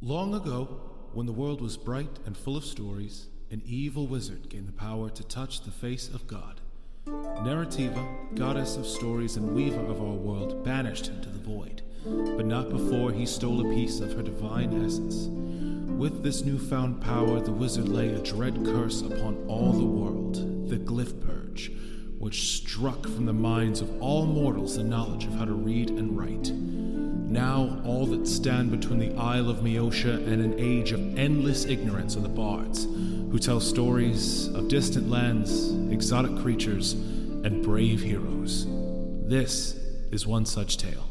Long ago, when the world was bright and full of stories, an evil wizard gained the power to touch the face of God. Narrativa, goddess of stories and weaver of our world, banished him to the void, but not before he stole a piece of her divine essence. With this newfound power, the wizard lay a dread curse upon all the world, the Glyph Purge, which struck from the minds of all mortals the knowledge of how to read and write. Now, all that stand between the Isle of Meotia and an age of endless ignorance are the bards, who tell stories of distant lands, exotic creatures, and brave heroes. This is one such tale.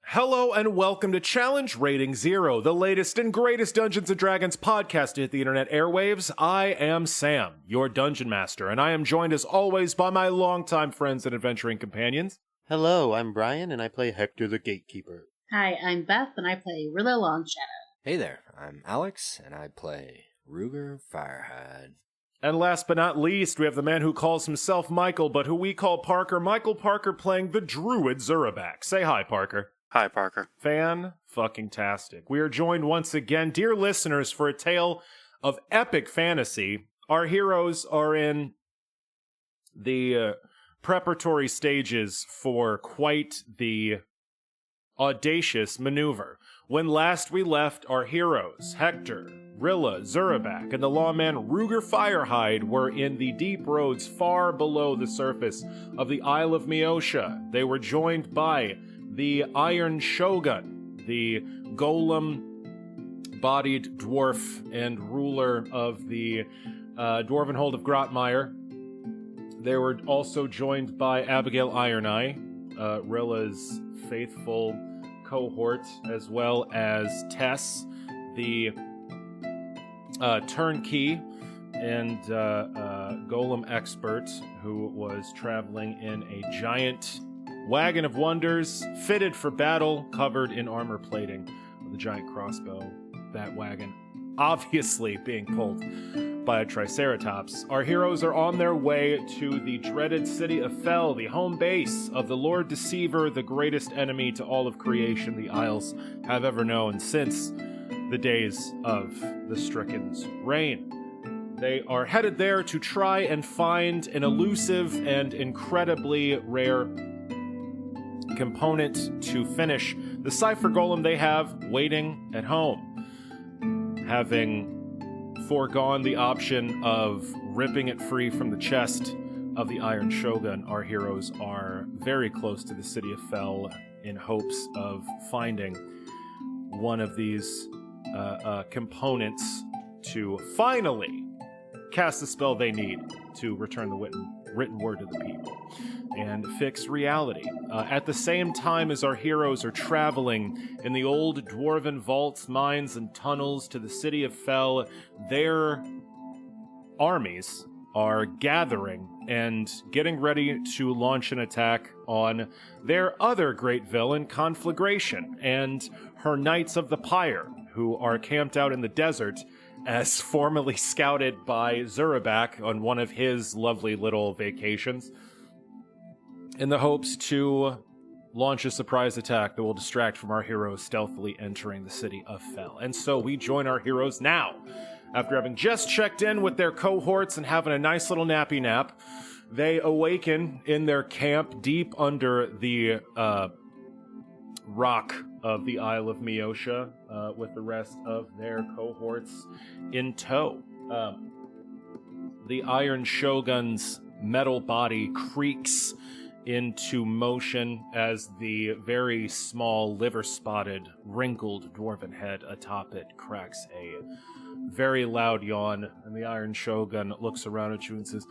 Hello and welcome to Challenge Rating Zero, the latest and greatest Dungeons & Dragons podcast to hit the internet airwaves. I am Sam, your Dungeon Master, and I am joined as always by my longtime friends and adventuring companions. Hello, I'm Brian, and I play Hektor the Gatekeeper. Hi, I'm Beth, and I play Rilla Longshadow. Hey there, I'm Alex, and I play Ruger Firehide. And last but not least, we have the man who calls himself Michael, but who we call Parker. Michael Parker playing the druid Zurabak. Say hi, Parker. Hi, Parker. Fan-fucking-tastic. We are joined once again, dear listeners, for a tale of epic fantasy. Our heroes are in the preparatory stages for quite the audacious maneuver. When last we left, our heroes, Hektor, Rilla, Zurabak, and the lawman Ruger Firehide were in the deep roads far below the surface of the Isle of Meotia. They were joined by the Iron Shogun, the golem-bodied dwarf and ruler of the Dwarven Hold of Grotmire. They were also joined by Abigail Ironeye, Rilla's faithful cohort, as well as Tess, the turnkey and golem expert who was traveling in a giant wagon of wonders, fitted for battle, covered in armor plating, with a giant crossbow. That wagon obviously being pulled by a triceratops. Our heroes are on their way to the dreaded city of Fel, the home base of the Lord Deceiver, the greatest enemy to all of creation the Isles have ever known since the days of the Stricken's reign. They are headed there to try and find an elusive and incredibly rare component to finish the cipher golem they have waiting at home. Having foregone the option of ripping it free from the chest of the Iron Shogun, our heroes are very close to the city of Fel in hopes of finding one of these components to finally cast the spell they need to return the written word to the people and fix reality. At the same time as our heroes are traveling in the old dwarven vaults, mines, and tunnels to the city of Fel, their armies are gathering and getting ready to launch an attack on their other great villain, Conflagration, and her Knights of the Pyre, who are camped out in the desert as formerly scouted by Zurabak on one of his lovely little vacations, in the hopes to launch a surprise attack that will distract from our heroes stealthily entering the city of Fel. And so we join our heroes now. After having just checked in with their cohorts and having a nice little nappy nap, they awaken in their camp deep under the rock of the Isle of Meotia with the rest of their cohorts in tow. The Iron Shogun's metal body creaks into motion as the very small, liver-spotted, wrinkled dwarven head atop it cracks a very loud yawn, and the Iron Shogun looks around at you and says,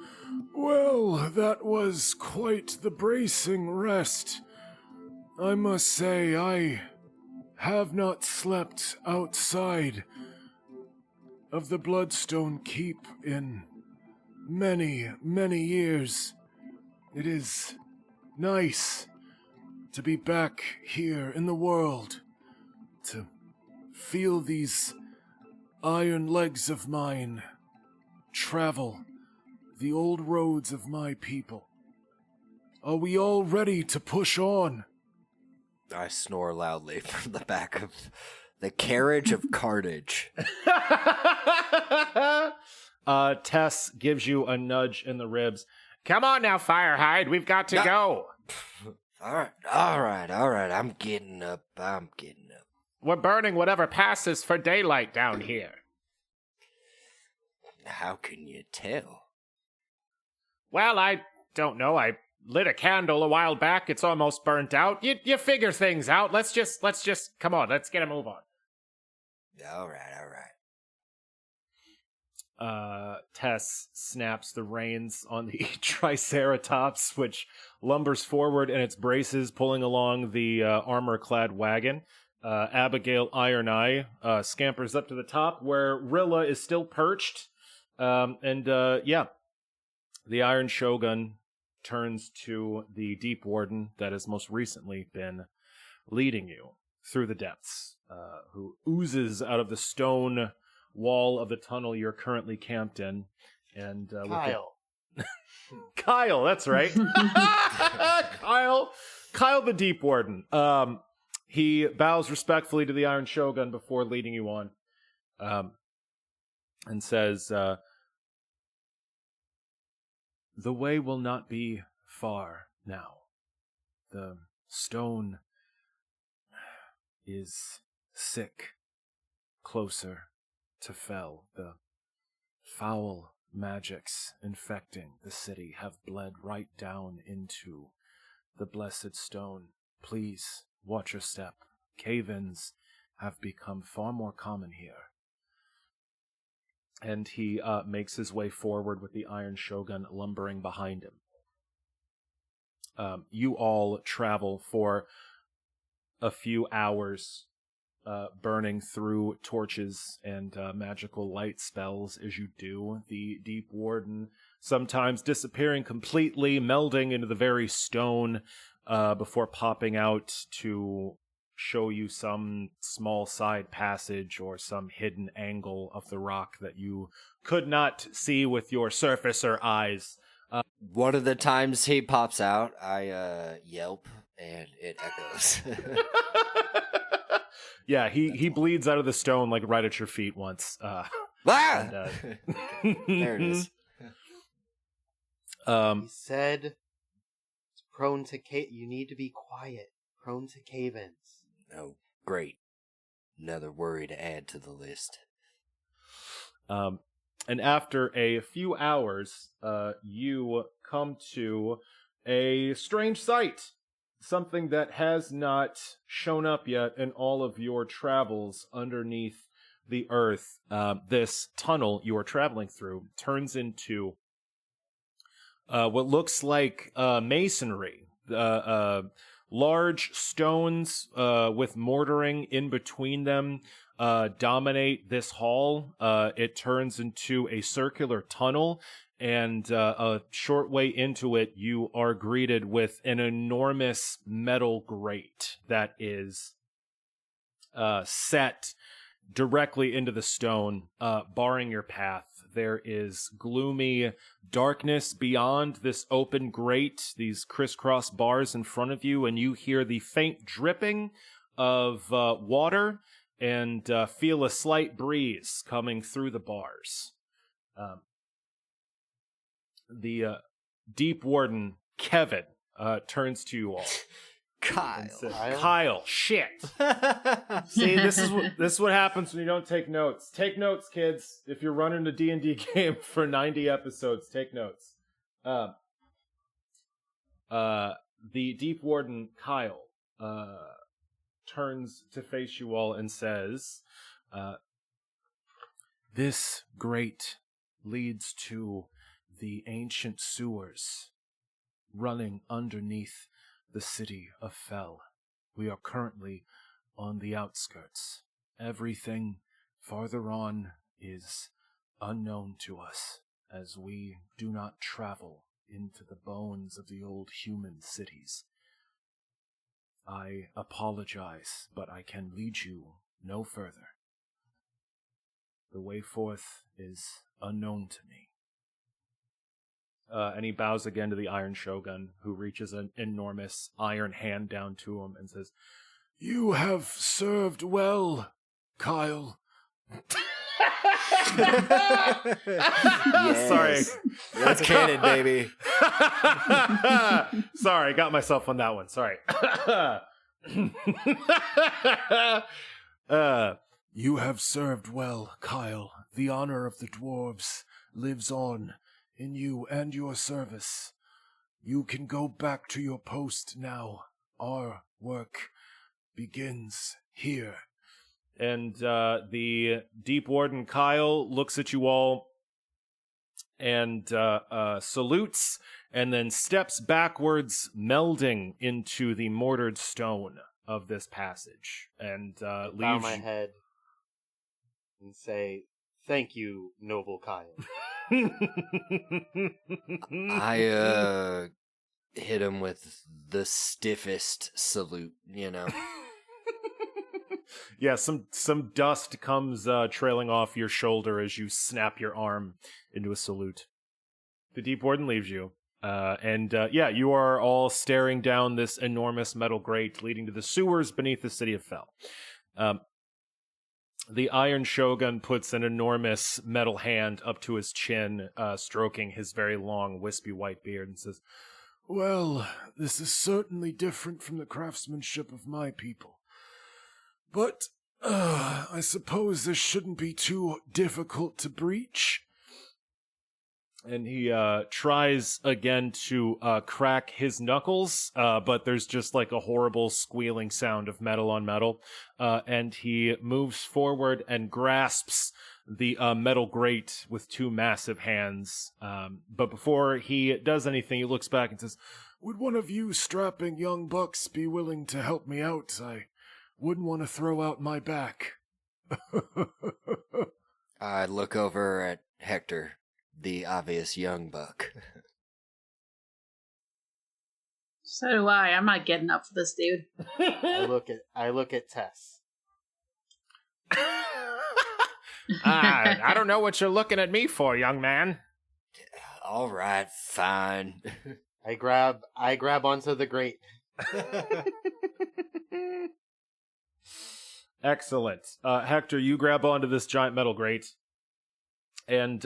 Well, that was quite the bracing rest. I must say, I have not slept outside of the Bloodstone Keep in many, many years. It is nice to be back here in the world, to feel these iron legs of mine travel the old roads of my people. Are we all ready to push on? I snore loudly from the back of The carriage of cartage. Tess gives you a nudge in the ribs. Come on now, Firehide. We've got to go. All right. I'm getting up. We're burning whatever passes for daylight down here. How can you tell? Well, I don't know. I lit a candle a while back. It's almost burnt out. You figure things out. Let's just come on. Let's get a move on. All right. Tess snaps the reins on the Triceratops, which lumbers forward in its braces, pulling along the armor-clad wagon. Abigail Iron Eye scampers up to the top, where Rilla is still perched. The Iron Shogun turns to the Deep Warden that has most recently been leading you through the depths, who oozes out of the stone wall of the tunnel you're currently camped in. And Kyle. Kyle, that's right. Kyle the Deep Warden. He bows respectfully to the Iron Shogun before leading you on, and says, the way will not be far now. The stone is sick, closer to Fell. The foul magics infecting the city have bled right down into the blessed stone. Please watch your step. Cave-ins have become far more common here. And he makes his way forward with the Iron Shogun lumbering behind him. You all travel for a few hours, burning through torches and magical light spells as you do. The Deep Warden sometimes disappearing completely, melding into the very stone before popping out to show you some small side passage or some hidden angle of the rock that you could not see with your surfacer eyes. One of the times he pops out, I yelp, and it echoes. Yeah, he bleeds out of the stone like right at your feet once. Ah! There it is. He said, it's prone to you need to be quiet. Prone to cave-ins. Oh, great. Another worry to add to the list. And after a few hours, you come to a strange sight. Something that has not shown up yet in all of your travels underneath the earth. This tunnel you are traveling through turns into what looks like masonry. Large stones with mortaring in between them dominate this hall. It turns into a circular tunnel, and a short way into it, you are greeted with an enormous metal grate that is set directly into the stone, barring your path. There is gloomy darkness beyond this open grate, these crisscross bars in front of you, and you hear the faint dripping of water and feel a slight breeze coming through the bars. The Deep Warden, Kevin, turns to you all. Kyle. Says, Kyle, shit. See, this is what happens when you don't take notes. Take notes, kids. If you're running a D&D game for 90 episodes, take notes. The Deep Warden, Kyle, turns to face you all and says, this grate leads to the ancient sewers running underneath the city of Fell. We are currently on the outskirts. Everything farther on is unknown to us, as we do not travel into the bones of the old human cities. I apologize, but I can lead you no further. The way forth is unknown to me. And he bows again to the Iron Shogun, who reaches an enormous iron hand down to him and says, You have served well, Kyle. Yes. Sorry. That's canon, baby. Sorry, got myself on that one. Sorry. You have served well, Kyle. The honor of the dwarves lives on in you and your service. You can go back to your post now. Our work begins here. And the Deep Warden Kyle looks at you all and salutes, and then steps backwards, melding into the mortared stone of this passage, and Bow leaves. my head and say, "Thank you, noble Kyle." I hit him with the stiffest salute, you know. Yeah, some dust comes trailing off your shoulder as you snap your arm into a salute. The Deep Warden leaves you. You are all staring down this enormous metal grate leading to the sewers beneath the city of Fel. The Iron Shogun puts an enormous metal hand up to his chin, stroking his very long, wispy white beard, and says, Well, this is certainly different from the craftsmanship of my people. But I suppose this shouldn't be too difficult to breach. and he tries again to crack his knuckles, but there's just like a horrible squealing sound of metal on metal, and he moves forward and grasps the metal grate with two massive hands. But before he does anything, he looks back and says, Would one of you strapping young bucks be willing to help me out? I wouldn't want to throw out my back. I look over at Hektor, the obvious young buck. So do I. I'm not getting up for this dude. I look at Tess. I don't know what you're looking at me for, young man. All right, fine. I grab onto the grate. Excellent. Hektor, you grab onto this giant metal grate, and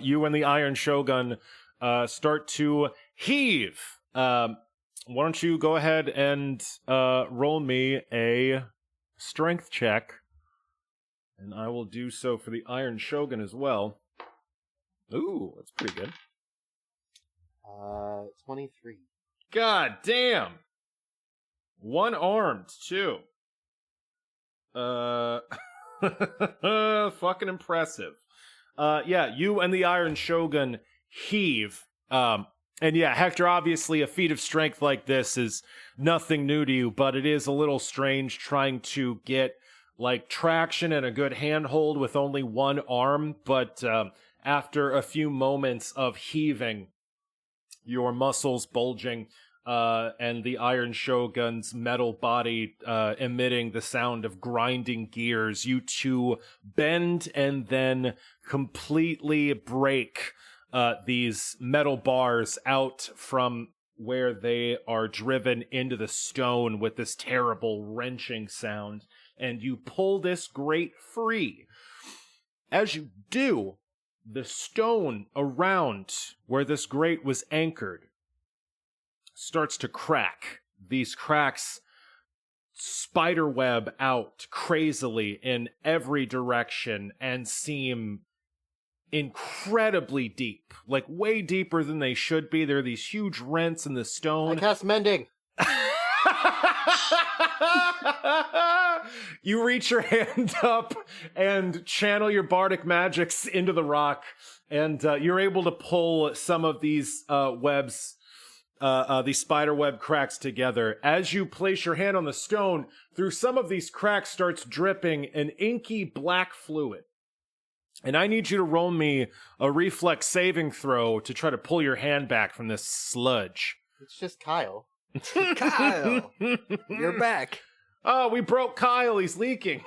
you and the Iron Shogun start to heave. Why don't you go ahead and roll me a strength check, and I will do so for the Iron Shogun as well. Ooh, that's pretty good. 23. God damn! One-armed, too. Fucking impressive. You and the Iron Shogun heave. And yeah, Hektor, obviously a feat of strength like this is nothing new to you, but it is a little strange trying to get like traction and a good handhold with only one arm, but after a few moments of heaving, your muscles bulging, and the Iron Shogun's metal body emitting the sound of grinding gears, you two bend and then completely break these metal bars out from where they are driven into the stone with this terrible wrenching sound, and you pull this grate free. As you do, the stone around where this grate was anchored starts to crack. These cracks spiderweb out crazily in every direction and seem incredibly deep, like way deeper than they should be. There are these huge rents in the stone. I cast mending. You reach your hand up and channel your bardic magics into the rock, and you're able to pull some of these webs, these spider web cracks together. As you place your hand on the stone, through some of these cracks starts dripping an inky black fluid. And I need you to roll me a reflex saving throw to try to pull your hand back from this sludge. It's just Kyle. Kyle, you're back. Oh, we broke Kyle. He's leaking.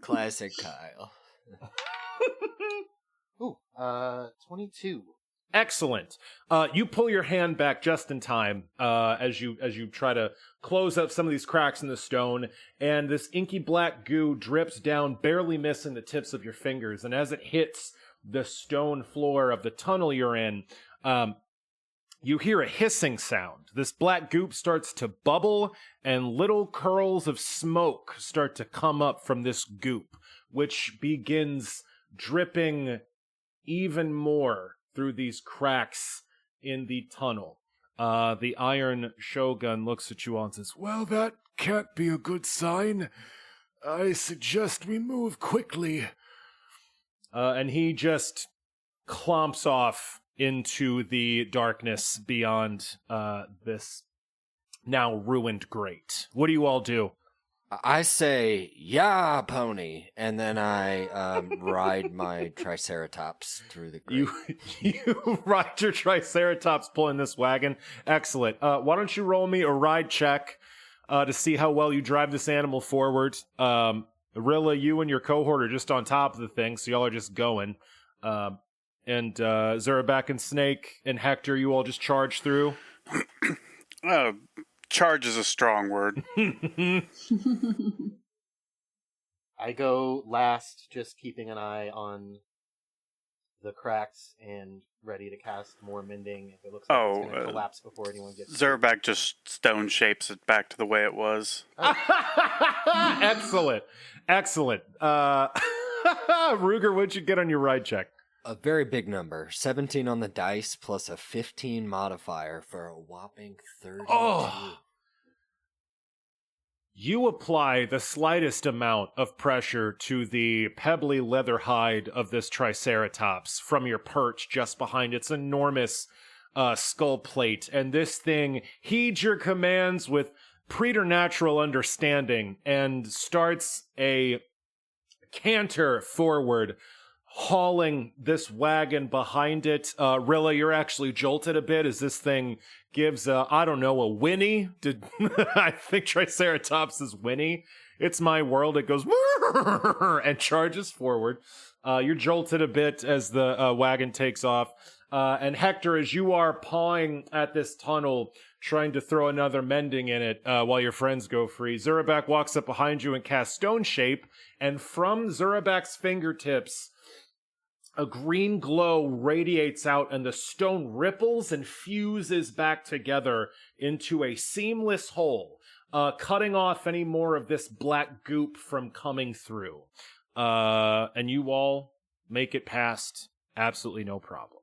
Classic Kyle. Ooh, 22. Excellent. You pull your hand back just in time as you try to close up some of these cracks in the stone, and this inky black goo drips down, barely missing the tips of your fingers. And as it hits the stone floor of the tunnel you're in, you hear a hissing sound. This black goop starts to bubble, and little curls of smoke start to come up from this goop, which begins dripping even more through these cracks in the tunnel. The Iron Shogun looks at you all and says, Well, that can't be a good sign. I suggest we move quickly. and he just clomps off into the darkness beyond this now ruined grate. What do you all do? I say, yeah, pony, and then I ride my Triceratops through the grate. You ride your Triceratops pulling this wagon. Excellent. Why don't you roll me a ride check to see how well you drive this animal forward? Rilla, you and your cohort are just on top of the thing, so y'all are just going. And Zurabak and Snake and Hektor, you all just charge through? Charge is a strong word. I go last, just keeping an eye on the cracks and ready to cast more mending if it looks like it's going to collapse before anyone gets Zurabak just stone shapes it back to the way it was. Excellent. Excellent. Ruger, what'd you get on your ride check? A very big number, 17 on the dice plus a 15 modifier for a whopping 32. Oh. You apply the slightest amount of pressure to the pebbly leather hide of this Triceratops from your perch just behind its enormous skull plate, and this thing heeds your commands with preternatural understanding and starts a canter forward, hauling this wagon behind it. Rilla, you're actually jolted a bit as this thing gives, I don't know, a whinny. I think Triceratops is whinny. It's my world. It goes and charges forward. You're jolted a bit as the wagon takes off. And Hektor, as you are pawing at this tunnel, trying to throw another mending in it while your friends go free, Zurabak walks up behind you and casts Stone Shape, and from Zurabak's fingertips, a green glow radiates out, and the stone ripples and fuses back together into a seamless whole, cutting off any more of this black goop from coming through. And you all make it past absolutely no problem.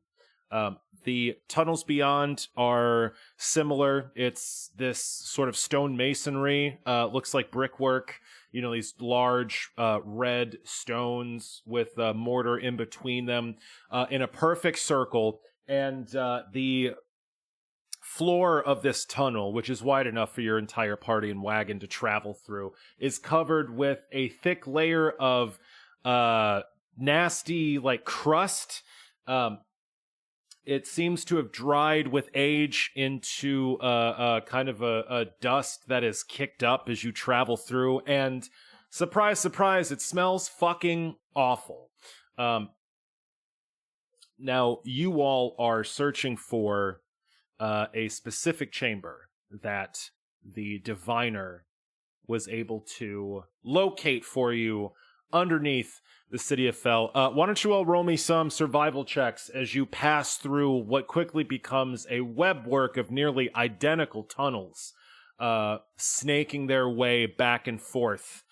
The tunnels beyond are similar. It's this sort of stone masonry, looks like brickwork. You know, these large red stones with mortar in between them in a perfect circle. And the floor of this tunnel, which is wide enough for your entire party and wagon to travel through, is covered with a thick layer of nasty, like, crust. It seems to have dried with age into kind of a dust that is kicked up as you travel through. And surprise, surprise, it smells fucking awful. Now, you all are searching for a specific chamber that the diviner was able to locate for you underneath the city of Fel. Why don't you all roll me some survival checks as you pass through what quickly becomes a webwork of nearly identical tunnels, snaking their way back and forth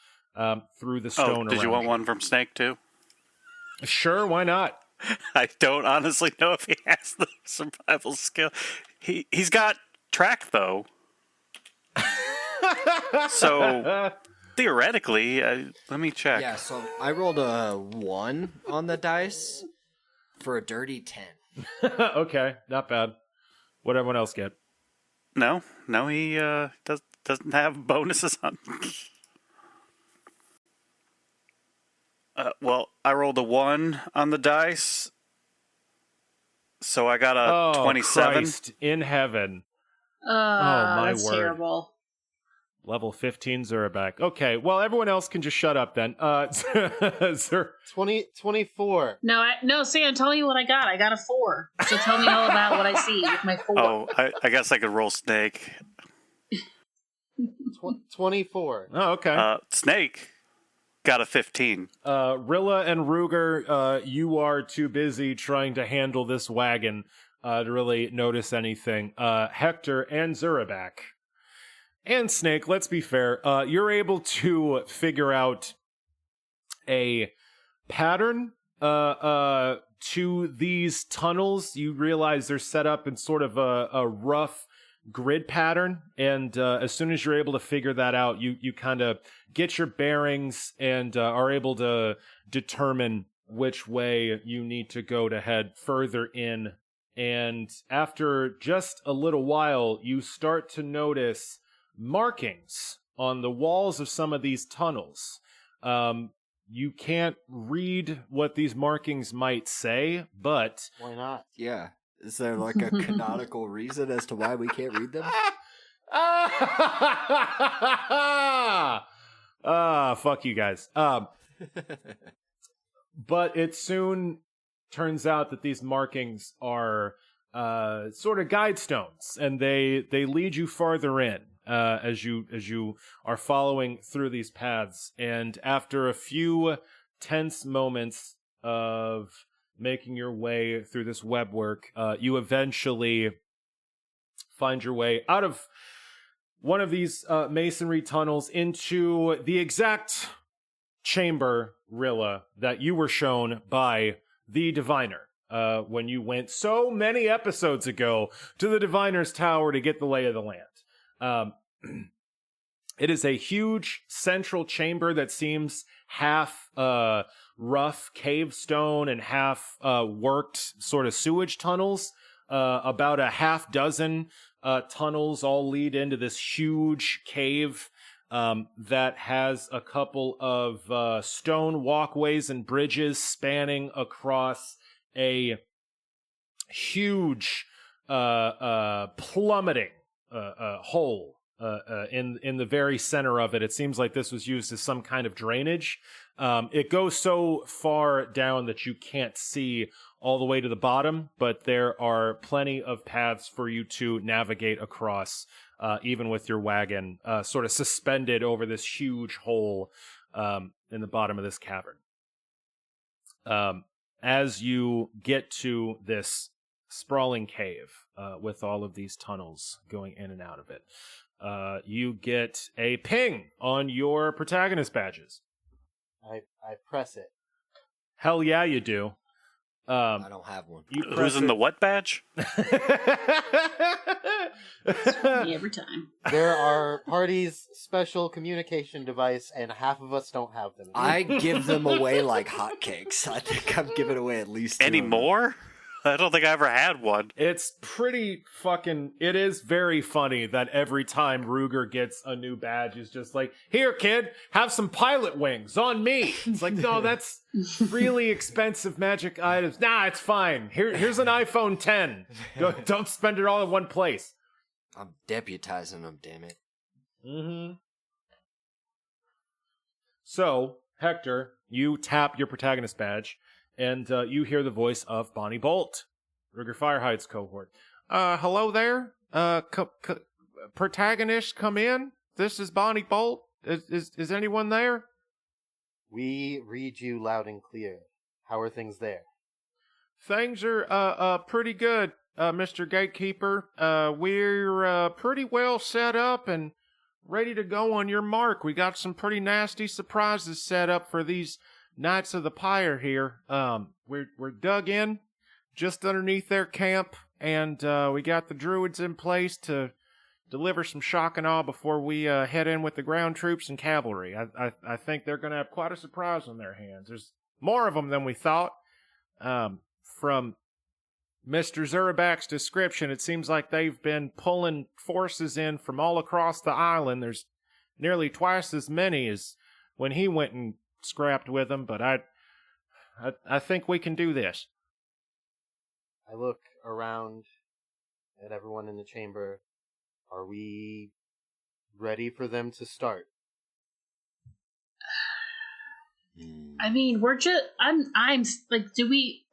through the stone. Did you want one from Snake too? Sure, why not? I don't honestly know if he has the survival skill. He's got track though. So theoretically, let me check. Yeah, so I rolled a 1 on the dice for a dirty 10. Okay, not bad. What'd everyone else get? No, he doesn't have bonuses on. Well, I rolled a 1 on the dice, so I got a 27. Christ in heaven. Oh, my that's word. terrible. Level 15 Zurabak. Okay, well, everyone else can just shut up then. 24. No, Sam, tell me what I got. I got a 4. So tell me all about what I see with my 4. Oh, I guess I could roll Snake. 24. Oh, okay. Snake got a 15. Rilla and Ruger, you are too busy trying to handle this wagon to really notice anything. Hektor and Zurabak and Snake, let's be fair, you're able to figure out a pattern to these tunnels. You realize they're set up in sort of a rough grid pattern, and as soon as you're able to figure that out, you kind of get your bearings and are able to determine which way you need to go to head further in. And after just a little while, you start to notice markings on the walls of some of these tunnels. You can't read what these markings might say, but... Why not? Yeah. Is there like a canonical reason as to why we can't read them? Fuck you guys. But it soon turns out that these markings are sort of guide stones, and they lead you farther in as you are following through these paths. And after a few tense moments of making your way through this web work, you eventually find your way out of one of these masonry tunnels into the exact chamber, Rilla, that you were shown by the diviner when you went so many episodes ago to the diviner's tower to get the lay of the land. It is a huge central chamber that seems half rough cave stone and half worked sort of sewage tunnels. About a half dozen tunnels all lead into this huge cave that has a couple of stone walkways and bridges spanning across a huge plummeting hole in the very center of it. It seems like this was used as some kind of drainage. It goes so far down that you can't see all the way to the bottom, but there are plenty of paths for you to navigate across, even with your wagon sort of suspended over this huge hole in the bottom of this cavern. As you get to this sprawling cave with all of these tunnels going in and out of it, you get a ping on your protagonist badges. I press it. Hell yeah, you do. I don't have one. Who's in the what badge? Me every time. There are party's special communication device, and half of us don't have them. I give them away like hotcakes. I think I've given away at least 2 Any of them. more? I don't think I ever had one. It's pretty fucking... It is very funny that every time Ruger gets a new badge, he's just like, here, kid, have some pilot wings on me. It's like, no, that's really expensive magic items. Nah, it's fine. Here's an iPhone 10. Don't spend it all in one place. I'm deputizing them, damn it. Mm-hmm. So, Hektor, you tap your protagonist badge, and you hear the voice of Bonnie Bolt, Ruger Firehide's cohort. Hello there? Protagonist, come in. This is Bonnie Bolt. Is anyone there? We read you loud and clear. How are things there? Things are pretty good, Mr. Gatekeeper. We're pretty well set up and ready to go on your mark. We got some pretty nasty surprises set up for these Knights of the Pyre here. We're dug in just underneath their camp, and we got the druids in place to deliver some shock and awe before we head in with the ground troops and cavalry. I think they're going to have quite a surprise on their hands. There's more of them than we thought. From Mr. Zurabak's description, it seems like they've been pulling forces in from all across the island. There's nearly twice as many as when he went and scrapped with them, but I think we can do this. I look around at everyone in the chamber. Are we ready for them to start. I mean, we're just. I'm like,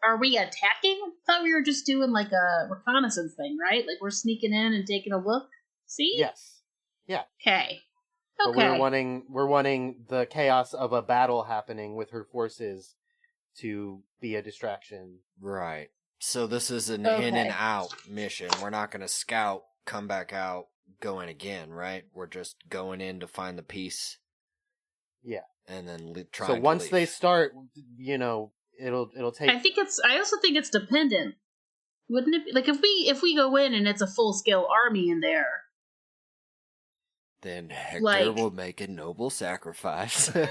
are we attacking? I thought we were just doing like a reconnaissance thing, right? Like we're sneaking in and taking a look. See? Yes. Yeah. Okay. But we're wanting the chaos of a battle happening with her forces to be a distraction. Right. So this is an in and out mission. We're not going to scout, come back out, go in again, right? We're just going in to find the piece. Yeah. And then try. So once they start, it'll take. I also think it's dependent. Wouldn't it be like if we go in and it's a full scale army in there? Then Hektor will make a noble sacrifice. Okay.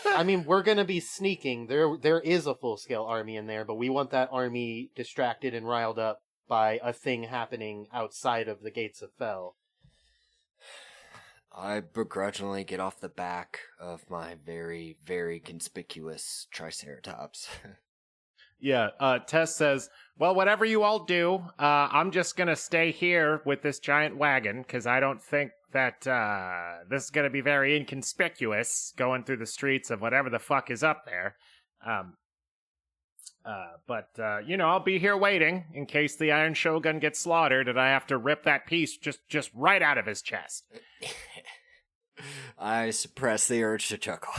I mean, we're gonna be sneaking. There is a full scale army in there, but we want that army distracted and riled up by a thing happening outside of the gates of Fel. I begrudgingly get off the back of my very, very conspicuous Triceratops. Yeah, Tess says, well, whatever you all do, I'm just going to stay here with this giant wagon, because I don't think that this is going to be very inconspicuous going through the streets of whatever the fuck is up there. But I'll be here waiting in case the Iron Shogun gets slaughtered and I have to rip that piece just right out of his chest. I suppress the urge to chuckle.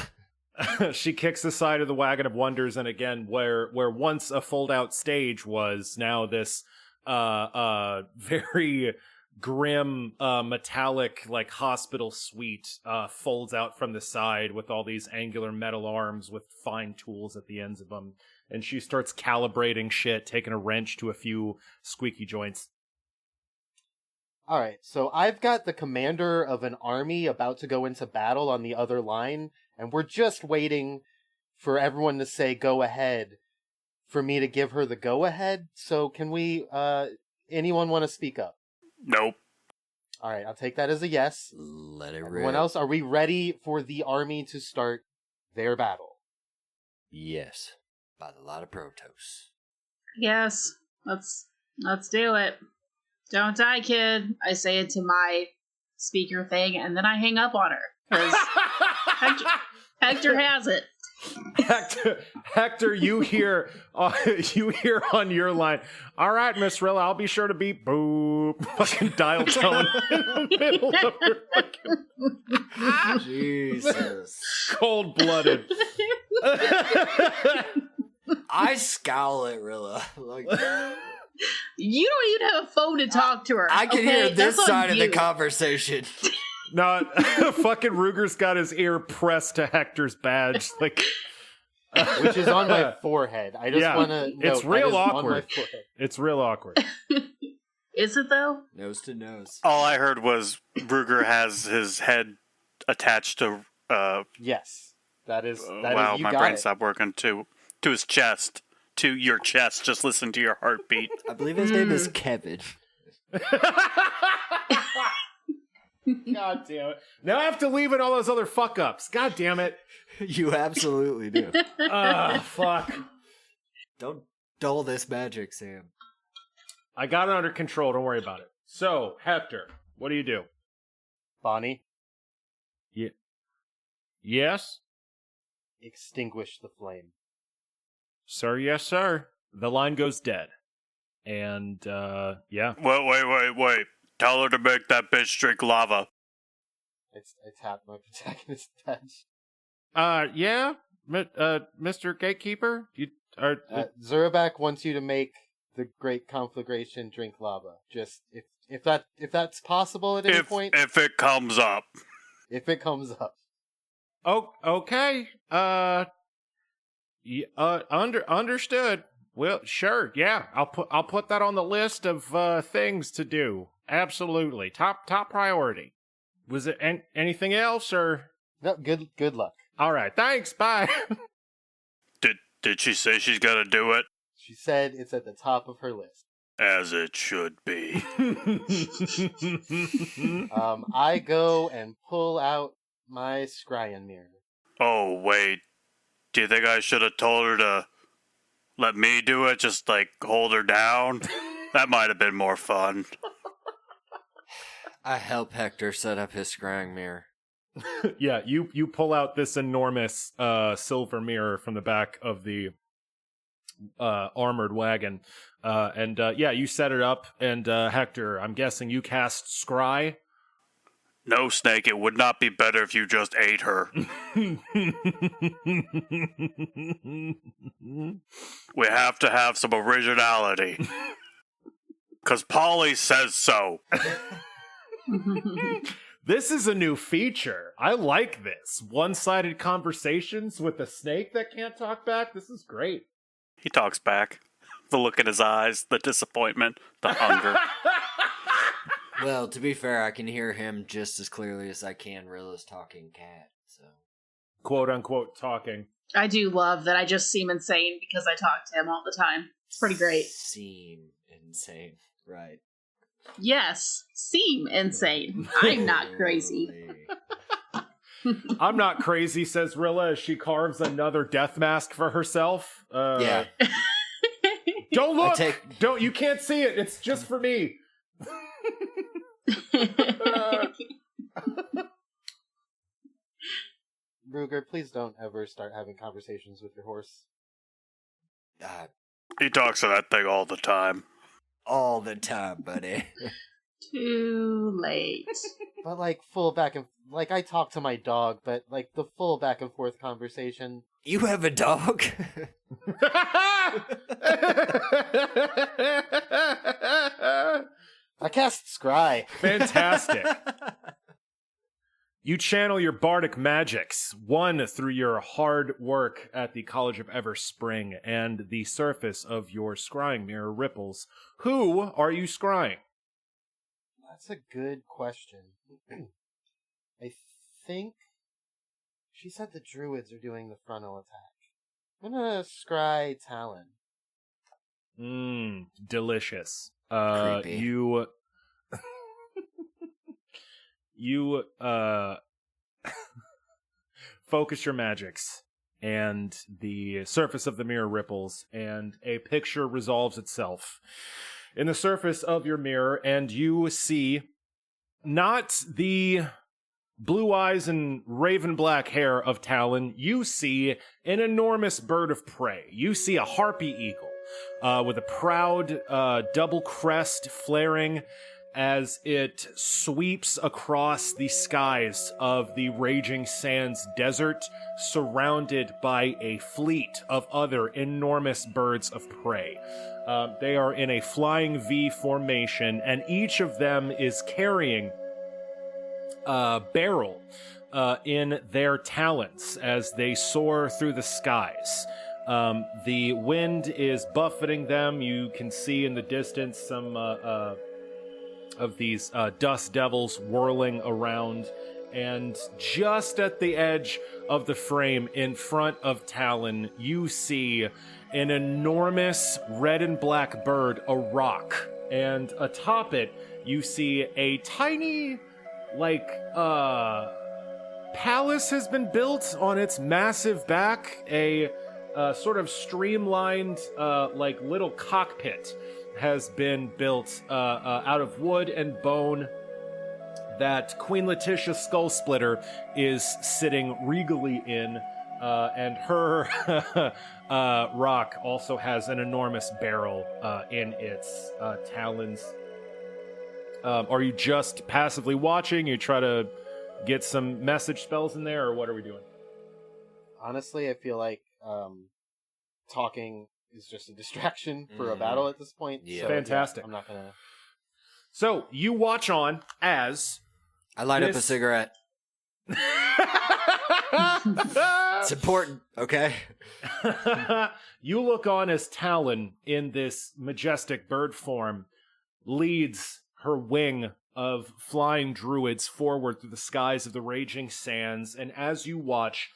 She kicks the side of the Wagon of Wonders, and again, where once a fold-out stage was, now this very grim metallic like hospital suite folds out from the side with all these angular metal arms with fine tools at the ends of them. And she starts calibrating shit, taking a wrench to a few squeaky joints. All right, so I've got the commander of an army about to go into battle on the other line, and we're just waiting for everyone to say go ahead for me to give her the go ahead. So can we, anyone want to speak up? Nope. All right, I'll take that as a yes. Let it rip. Everyone else, are we ready for the army to start their battle? Yes. By the lot of Protos. Yes, let's do it. Don't die, kid. I say it to my speaker thing, and then I hang up on her because Hektor has it. Hektor, you hear on your line. All right, Miss Rilla, I'll be sure to beep boop. Fucking dial tone in the middle of her fucking Jesus, cold-blooded. I scowl at Rilla. Like, you don't even have a phone to talk to her. I can hear this side of the conversation. No, fucking Ruger's got his ear pressed to Hektor's badge, like, which is on my forehead. I just want to. It's real awkward. It's real awkward. Is it though? Nose to nose. All I heard was Ruger has his head attached to. Yes, that is. Wow, you my got brain it. stopped working to his chest, to your chest. Just listen to your heartbeat. I believe his name is Kevin. God damn it. Now I have to leave in all those other fuck ups. God damn it. You absolutely do. Fuck. Don't dull this magic, Sam. I got it under control. Don't worry about it. So, Hektor, what do you do? Bonnie, Yes? extinguish the flame. Sir, yes, sir. The line goes dead. And, yeah. Wait. Tell her to make that bitch drink lava. I tap my protagonist badge. Yeah? Mr. Gatekeeper? Zurabak wants you to make the Great Conflagration drink lava. Just if that's possible at any point. If it comes up. If it comes up. Oh, okay. Understood. Well, sure. Yeah, I'll put that on the list of things to do. Absolutely, top priority. Was it anything else or? No, good luck. All right, thanks. Bye. Did she say she's gonna do it? She said it's at the top of her list. As it should be. I go and pull out my scryan mirror. Oh, wait. Do you think I should have told her to let me do it? Just, hold her down? That might have been more fun. I help Hektor set up his scrying mirror. Yeah, you pull out this enormous silver mirror from the back of the armored wagon, and you set it up. And Hektor, I'm guessing you cast Scry. No, Snake, it would not be better if you just ate her. We have to have some originality. Because Polly says so. This is a new feature. I like this. One-sided conversations with a snake that can't talk back. This is great. He talks back. The look in his eyes, the disappointment, the hunger. Well, to be fair, I can hear him just as clearly as I can Rilla's talking cat, so... Quote-unquote talking. I do love that I just seem insane because I talk to him all the time. It's pretty great. Seem insane, right. Yes, seem insane. I'm not crazy. I'm not crazy, says Rilla as she carves another death mask for herself. Yeah. Don't look! Don't, you can't see it. It's just for me. Ruger, please don't ever start having conversations with your horse. He talks to that thing all the time. All the time, buddy. Too late. But like full back and like I talk to my dog, but like the full back and forth conversation. You have a dog? I cast Scry. Fantastic. You channel your bardic magics, one through your hard work at the College of Everspring, and the surface of your scrying mirror ripples. Who are you scrying? That's a good question. I think she said the druids are doing the frontal attack. I'm gonna scry Talon. Delicious. Creepy. You focus your magics, and the surface of the mirror ripples, and a picture resolves itself in the surface of your mirror, and you see not the blue eyes and raven black hair of Talon. You see an enormous bird of prey. You see a harpy eagle with a proud double crest flaring as it sweeps across the skies of the Raging Sands desert, surrounded by a fleet of other enormous birds of prey. They are in a flying V formation, and each of them is carrying a barrel in their talons as they soar through the skies. The wind is buffeting them. You can see in the distance some of these dust devils whirling around, and just at the edge of the frame in front of Talon, you see an enormous red and black bird, a rock, and atop it you see a tiny, palace has been built on its massive back, a sort of streamlined, little cockpit has been built out of wood and bone that Queen Letitia Skullsplitter is sitting regally in, and her rock also has an enormous barrel in its talons. Are you just passively watching? You try to get some message spells in there, or what are we doing? Honestly, I feel like talking is just a distraction for a battle at this point. Yeah. So, Fantastic. Yeah, I'm not gonna... So, you watch on as... I light up a cigarette. It's important, okay? You look on as Talon, in this majestic bird form, leads her wing of flying druids forward through the skies of the Raging Sands, and as you watch,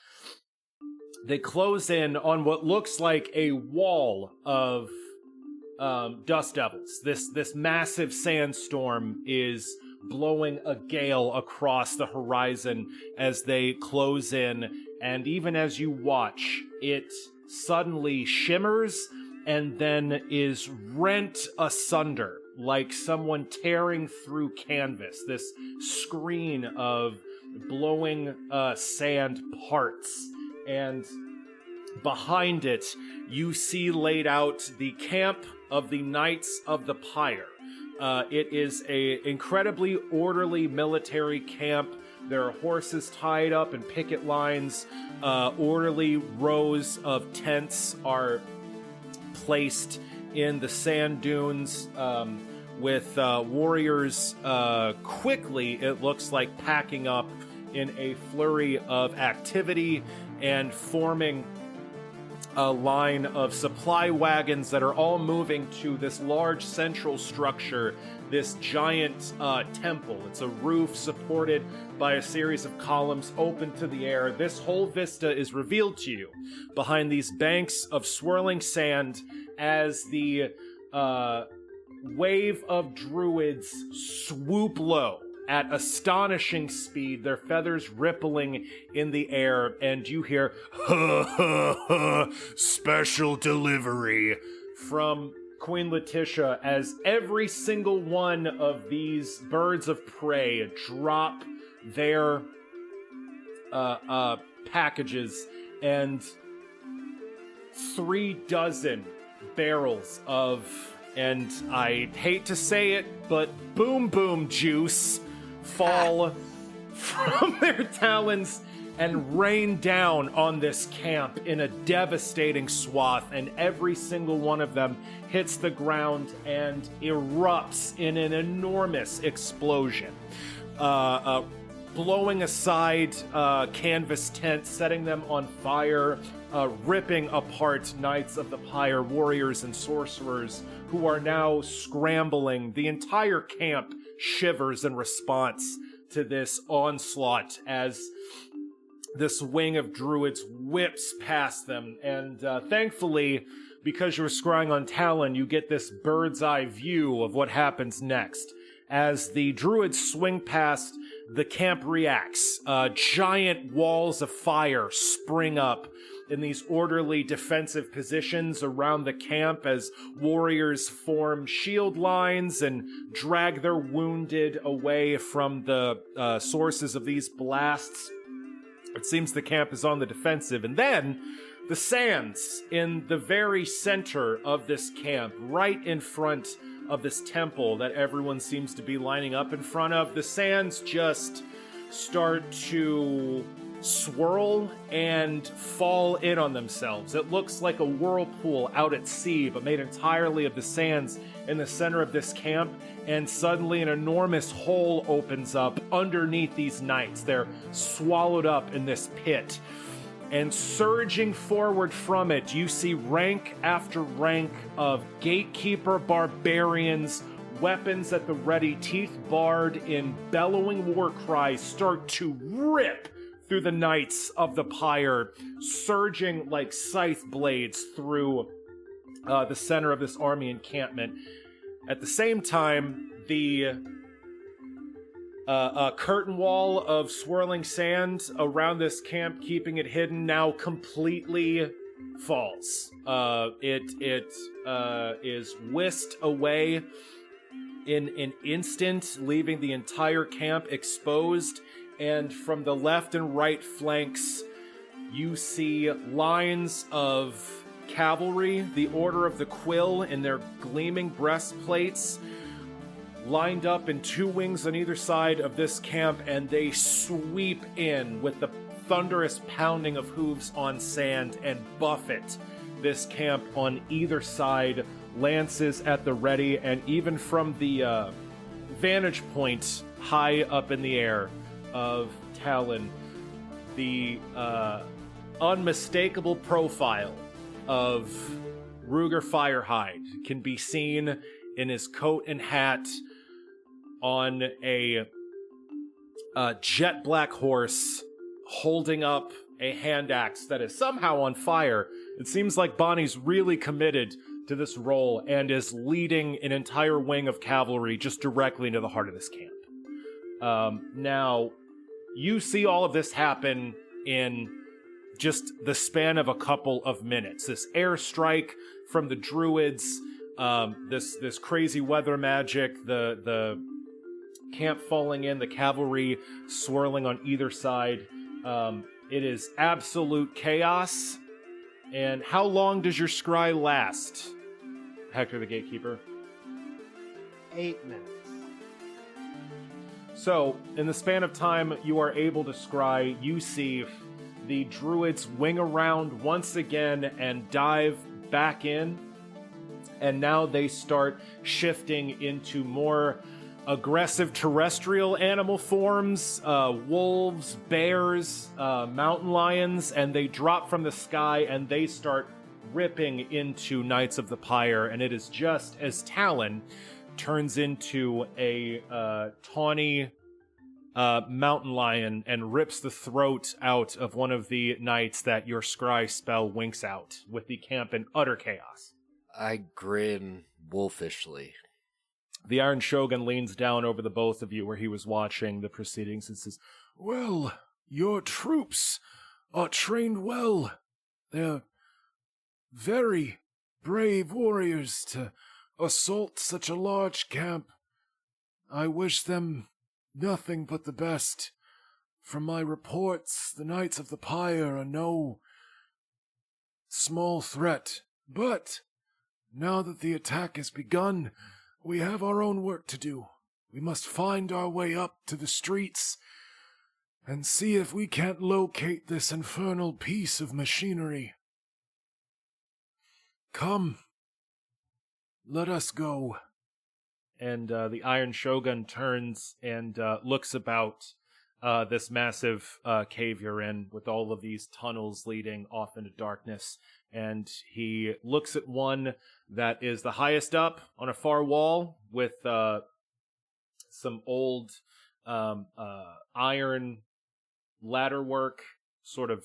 they close in on what looks like a wall of dust devils. This massive sandstorm is blowing a gale across the horizon as they close in, and even as you watch, it suddenly shimmers and then is rent asunder like someone tearing through canvas. This screen of blowing sand parts, and behind it you see laid out the camp of the Knights of the Pyre. It is a incredibly orderly military camp. There are horses tied up in picket lines. Orderly rows of tents are placed in the sand dunes, with warriors quickly, it looks like, packing up in a flurry of activity and forming a line of supply wagons that are all moving to this large central structure, this giant temple. It's a roof supported by a series of columns open to the air. This whole vista is revealed to you behind these banks of swirling sand as the wave of druids swoop low at astonishing speed, their feathers rippling in the air, and you hear, "Ha ha ha, special delivery," from Queen Letitia as every single one of these birds of prey drop their packages, and 36 barrels of, and I hate to say it, but boom boom juice fall from their talons and rain down on this camp in a devastating swath, and every single one of them hits the ground and erupts in an enormous explosion, blowing aside canvas tents, setting them on fire, ripping apart Knights of the Pyre, warriors and sorcerers who are now scrambling. The entire camp shivers in response to this onslaught as this wing of druids whips past them. And thankfully, because you're scrying on Talon, you get this bird's eye view of what happens next. As the druids swing past, the camp reacts. Giant walls of fire spring up in these orderly defensive positions around the camp as warriors form shield lines and drag their wounded away from the sources of these blasts. It seems the camp is on the defensive. And then the sands in the very center of this camp, right in front of this temple that everyone seems to be lining up in front of, the sands just start to swirl and fall in on themselves. It looks like a whirlpool out at sea, but made entirely of the sands in the center of this camp, and suddenly an enormous hole opens up underneath these knights. They're swallowed up in this pit, and surging forward from it, you see rank after rank of gatekeeper barbarians, weapons at the ready, teeth bared in bellowing war cries, start to rip through the Knights of the Pyre, surging like scythe blades through the center of this army encampment. At the same time, the curtain wall of swirling sand around this camp, keeping it hidden, now completely falls. It is whisked away in an instant, leaving the entire camp exposed. And from the left and right flanks, you see lines of cavalry, the Order of the Quill in their gleaming breastplates, lined up in two wings on either side of this camp, and they sweep in with the thunderous pounding of hooves on sand and buffet this camp on either side, lances at the ready, and even from the vantage point high up in the air of Talon, the unmistakable profile of Ruger Firehide can be seen in his coat and hat on a jet black horse, holding up a hand axe that is somehow on fire. It seems like Bonnie's really committed to this role and is leading an entire wing of cavalry just directly into the heart of this camp. Now, you see all of this happen in just the span of a couple of minutes. This airstrike from the druids this crazy weather magic, the camp falling in, the cavalry swirling on either side. It is absolute chaos. And how long does your scry last, Hektor the Gatekeeper? 8 minutes. So, in the span of time you are able to scry, you see the druids wing around once again and dive back in. And now they start shifting into more aggressive terrestrial animal forms, wolves, bears, mountain lions, and they drop from the sky and they start ripping into Knights of the Pyre. And it is just as Talon turns into a tawny mountain lion and rips the throat out of one of the knights that your scry spell winks out, with the camp in utter chaos. I grin wolfishly. The Iron Shogun leans down over the both of you where he was watching the proceedings and says, "Well, your troops are trained well. They're very brave warriors to assault such a large camp. I wish them nothing but the best. From my reports, the Knights of the Pyre are no small threat. But now that the attack has begun, we have our own work to do. We must find our way up to the streets and see if we can't locate this infernal piece of machinery. Come, let us go." And the Iron Shogun turns and looks about this massive cave you're in, with all of these tunnels leading off into darkness. And he looks at one that is the highest up on a far wall, with some old iron ladder work sort of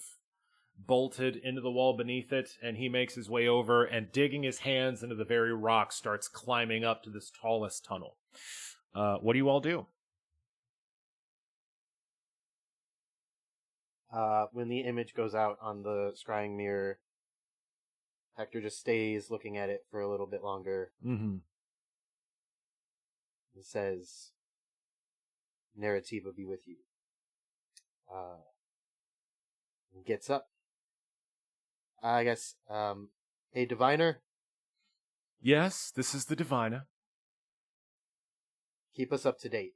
bolted into the wall beneath it, and he makes his way over and, digging his hands into the very rock, starts climbing up to this tallest tunnel. What do you all do? When the image goes out on the scrying mirror, Hektor just stays looking at it for a little bit longer. Mm-hmm. He says, "Narrativa be with you." Gets up. I guess, hey, Diviner? Yes, this is the Diviner. Keep us up to date.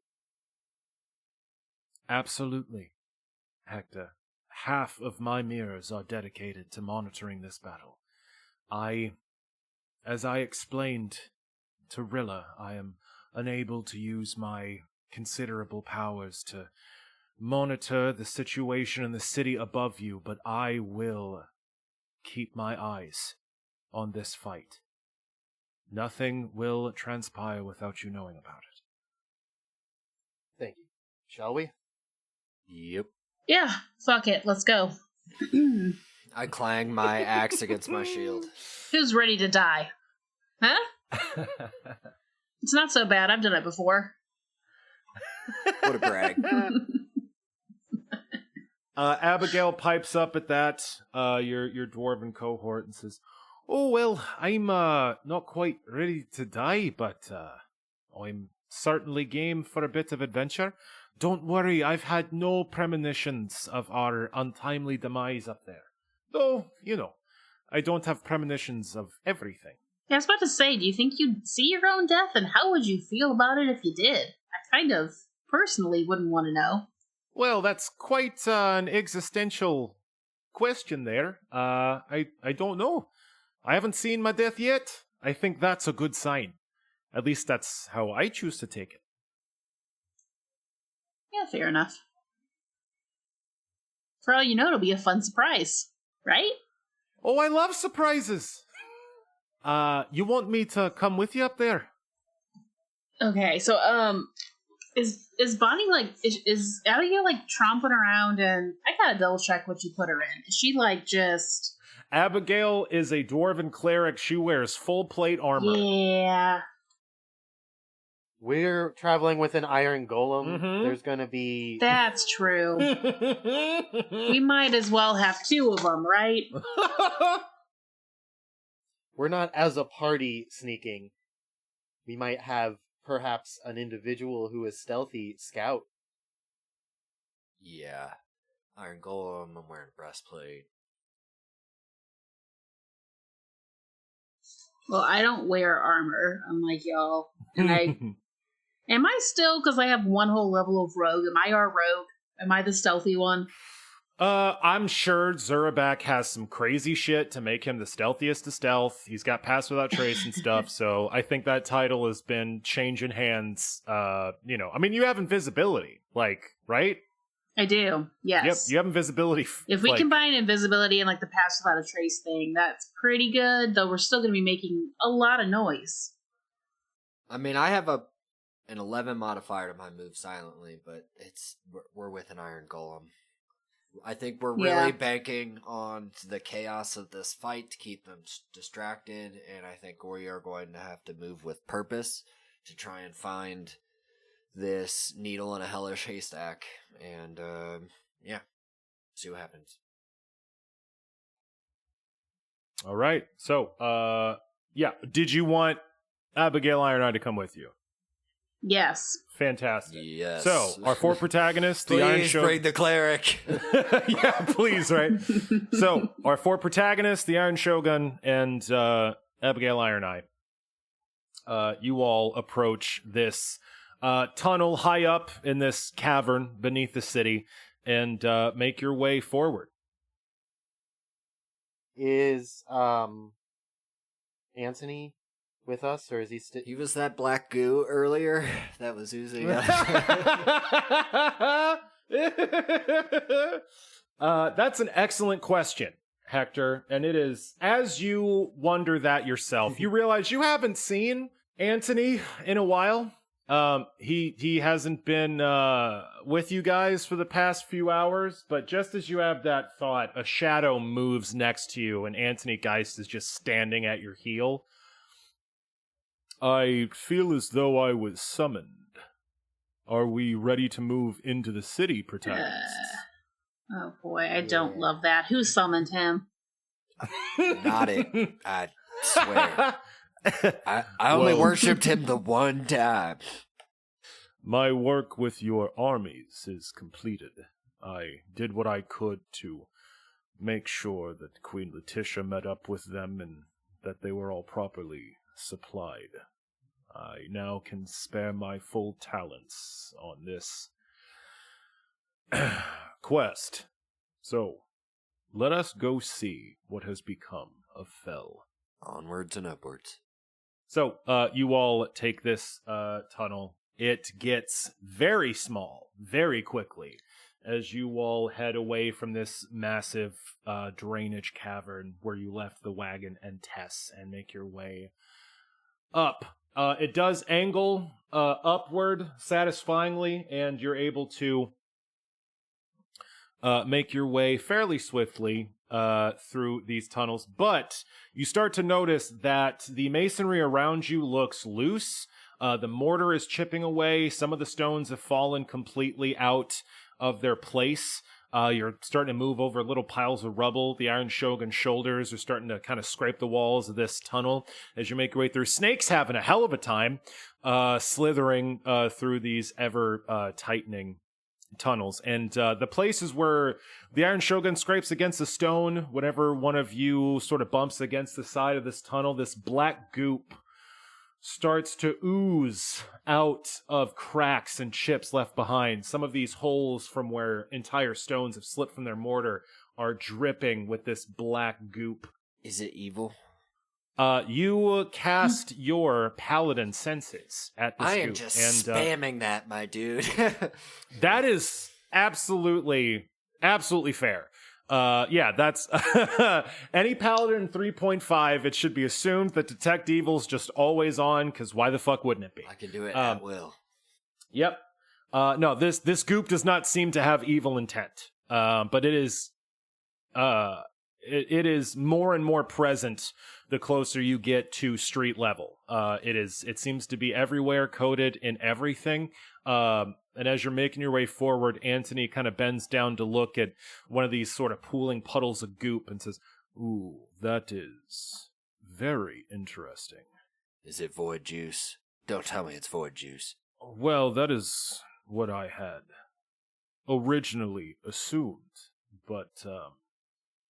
Absolutely, Hektor. Half of my mirrors are dedicated to monitoring this battle. As I explained to Rilla, I am unable to use my considerable powers to monitor the situation in the city above you, but I will keep my eyes on this fight. Nothing will transpire without you knowing about it. Thank you. Shall we? Yep. Yeah, fuck it, let's go. I clang my axe against my shield. Who's ready to die? Huh? It's not so bad, I've done it before. What a brag. Abigail pipes up at that, your dwarven cohort, and says, "Oh, well, I'm not quite ready to die, but I'm certainly game for a bit of adventure. Don't worry, I've had no premonitions of our untimely demise up there. Though, I don't have premonitions of everything." Yeah, I was about to say, do you think you'd see your own death, and how would you feel about it if you did? I kind of personally wouldn't want to know. Well, that's quite an existential question there. I don't know. I haven't seen my death yet. I think that's a good sign. At least that's how I choose to take it. Yeah, fair enough. For all you know, it'll be a fun surprise, right? Oh, I love surprises! You want me to come with you up there? Okay, so, is Bonnie, is Abigail, tromping around, and I gotta double check what you put her in. Is she, just... Abigail is a dwarven cleric. She wears full plate armor. Yeah. We're traveling with an iron golem. Mm-hmm. There's gonna be... That's true. We might as well have two of them, right? we're not as a party sneaking. We might have perhaps an individual who is stealthy scout. Yeah. Iron Golem, I'm wearing a breastplate. Well, I don't wear armor, unlike y'all. And am I still, because I have one whole level of rogue, am I our rogue? Am I the stealthy one? I'm sure Zurabak has some crazy shit to make him the stealthiest of stealth. He's got pass without trace and stuff, so I think that title has been changing hands. I mean, you have invisibility, right? I do, yes. Yep, you have invisibility. If we combine invisibility and the pass without a trace thing, that's pretty good, though we're still going to be making a lot of noise. I mean, I have an 11 modifier to my move silently, but we're with an Iron Golem. I think we're really banking on the chaos of this fight to keep them distracted, and I think we are going to have to move with purpose to try and find this needle in a hellish haystack, and see what happens. All right, so did you want Abigail Iron Eye to come with you? Yes. Fantastic. Yes. So, our 4 protagonists, the Iron Shogun. Please bring the cleric. Yeah, please, right? So, our 4 protagonists, the Iron Shogun and Abigail Iron Eye. You all approach this tunnel high up in this cavern beneath the city and make your way forward. Is Anthony with us, or is he still? He was that black goo earlier that was oozing out. That's an excellent question, Hector. And it is, as you wonder that yourself, you realize you haven't seen Anthony in a while. He hasn't been with you guys for the past few hours, but just as you have that thought, a shadow moves next to you, and Anthony Geist is just standing at your heel. I feel as though I was summoned. Are we ready to move into the city, protagonists? Oh boy, I don't love that. Who summoned him? Not it. I swear. I only worshipped him the one time. My work with your armies is completed. I did what I could to make sure that Queen Letitia met up with them and that they were all properly supplied. I now can spare my full talents on this quest. So, let us go see what has become of Fell. Onwards and upwards. So, you all take this tunnel. It gets very small, very quickly, as you all head away from this massive drainage cavern where you left the wagon and Tess and make your way up. It does angle upward satisfyingly, and you're able to make your way fairly swiftly through these tunnels. But you start to notice that the masonry around you looks loose. The mortar is chipping away. Some of the stones have fallen completely out of their place. You're starting to move over little piles of rubble. The Iron Shogun's shoulders are starting to kind of scrape the walls of this tunnel as you make your way through. Snake's having a hell of a time slithering through these ever-tightening tunnels. And the places where the Iron Shogun scrapes against the stone, whenever one of you sort of bumps against the side of this tunnel, this black goop starts to ooze out of cracks and chips left behind. Some of these holes from where entire stones have slipped from their mortar are dripping with this black goop. Is it evil? You cast your paladin senses at this I goop. am just spamming that, my dude. That is absolutely fair. That's any paladin 3.5. It should be assumed that detect evil's just always on, because why the fuck wouldn't it be? I can do it at will. Yep. No, this goop does not seem to have evil intent. But it is it is more and more present the closer you get to street level. It seems to be everywhere, coated in everything. And as you're making your way forward, Anthony kind of bends down to look at one of these sort of pooling puddles of goop and says, "Ooh, that is Very interesting. Is it void juice? Don't tell me it's void juice. Well, that is what I had originally assumed, but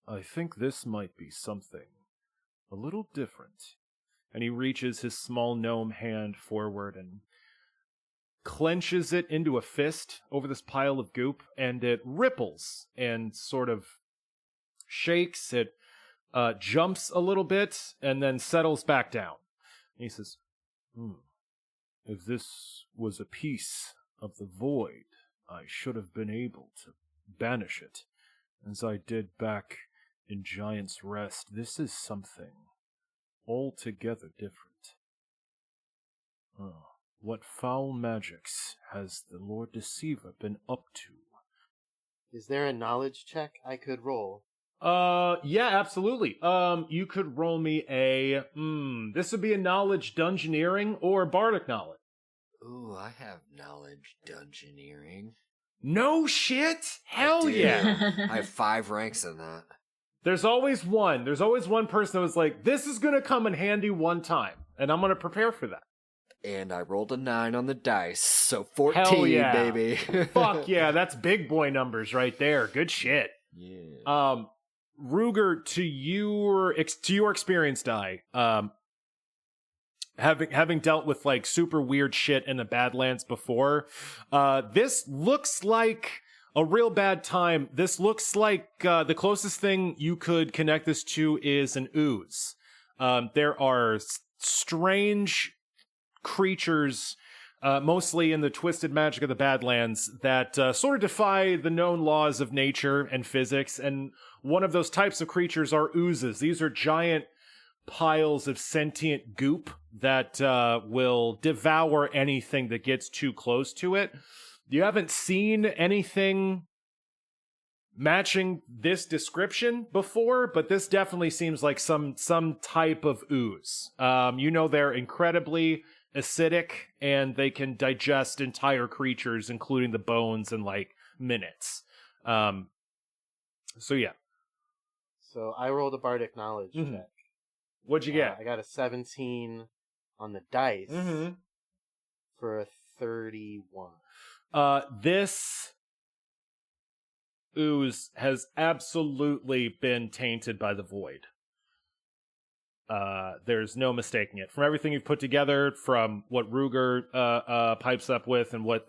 I think this might be something a little different. And he reaches his small gnome hand forward and clenches it into a fist over this pile of goop, and it ripples and sort of shakes. It jumps a little bit and then settles back down. And he says, if this was a piece of the void, I should have been able to banish it, as I did back in Giant's Rest. This is something altogether different. What foul magics has the Lord Deceiver been up to? Is there a knowledge check I could roll? Yeah, absolutely. You could roll me a, this would be a knowledge dungeoneering or bardic knowledge. Ooh, I have knowledge dungeoneering. No shit? Hell yeah. I have 5 ranks in that. There's always one person that was like, this is gonna come in handy one time, and I'm gonna prepare for that. And I rolled a 9 on the dice, so 14, Hell yeah. baby. Fuck yeah, that's big boy numbers right there. Good shit. Yeah. Ruger, to your experience die, having dealt with like super weird shit in the Badlands before, this looks like a real bad time. This looks like the closest thing you could connect this to is an ooze. There are strange creatures, mostly in the twisted magic of the Badlands, that sort of defy the known laws of nature and physics, and one of those types of creatures are oozes. These are giant piles of sentient goop that will devour anything that gets too close to it. You haven't seen anything matching this description before, but this definitely seems like some type of ooze. They're incredibly acidic, and they can digest entire creatures, including the bones, in like minutes. So yeah. So I rolled a bardic knowledge check. What'd you get? I got a 17 on the dice for a 31. This ooze has absolutely been tainted by the void. There's no mistaking it. From everything you've put together, from what Ruger pipes up with, and what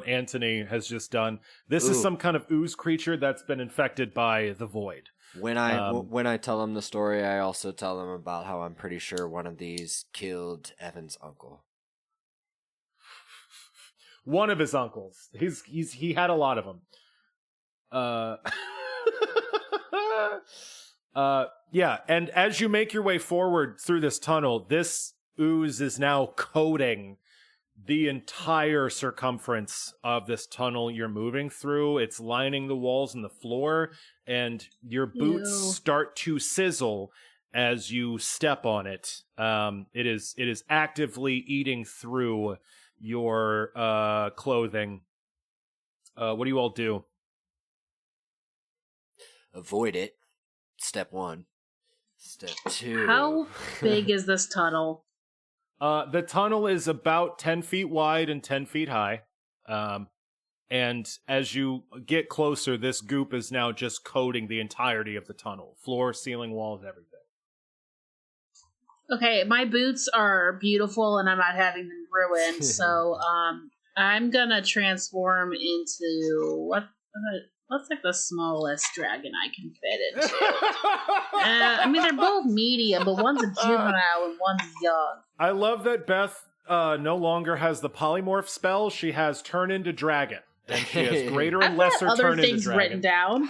Anthony has just done, this is some kind of ooze creature that's been infected by the void. When I tell them the story, I also tell them about how I'm pretty sure one of these killed Evan's uncle. One of his uncles. He had a lot of them. Yeah, and as you make your way forward through this tunnel, this ooze is now coating the entire circumference of this tunnel you're moving through. It's lining the walls and the floor, and your boots start to sizzle as you step on it. It is actively eating through your clothing. What do you all do? Avoid it. Step 1. Step 2. How big is this tunnel? The tunnel is about 10 feet wide and 10 feet high. And as you get closer, this goop is now just coating the entirety of the tunnel. Floor, ceiling, walls, everything. Okay, my boots are beautiful and I'm not having them ruined, so I'm gonna transform into what's like the smallest dragon I can fit into. They're both medium, but one's a juvenile and one's young. I love that Beth no longer has the polymorph spell. She has turn into dragon, and she has greater and lesser I've got turn other into things dragon. written down.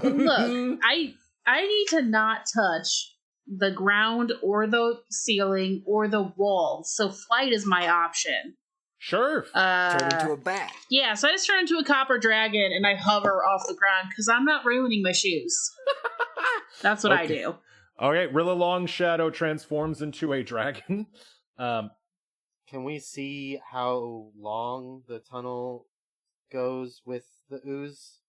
Look, I need to not touch the ground or the ceiling or the wall, so flight is my option. Sure. Turn into a bat. Yeah, so I just turn into a copper dragon and I hover off the ground because I'm not ruining my shoes. That's what I do. Okay, Rilla Longshadow transforms into a dragon. Can we see how long the tunnel goes with the ooze?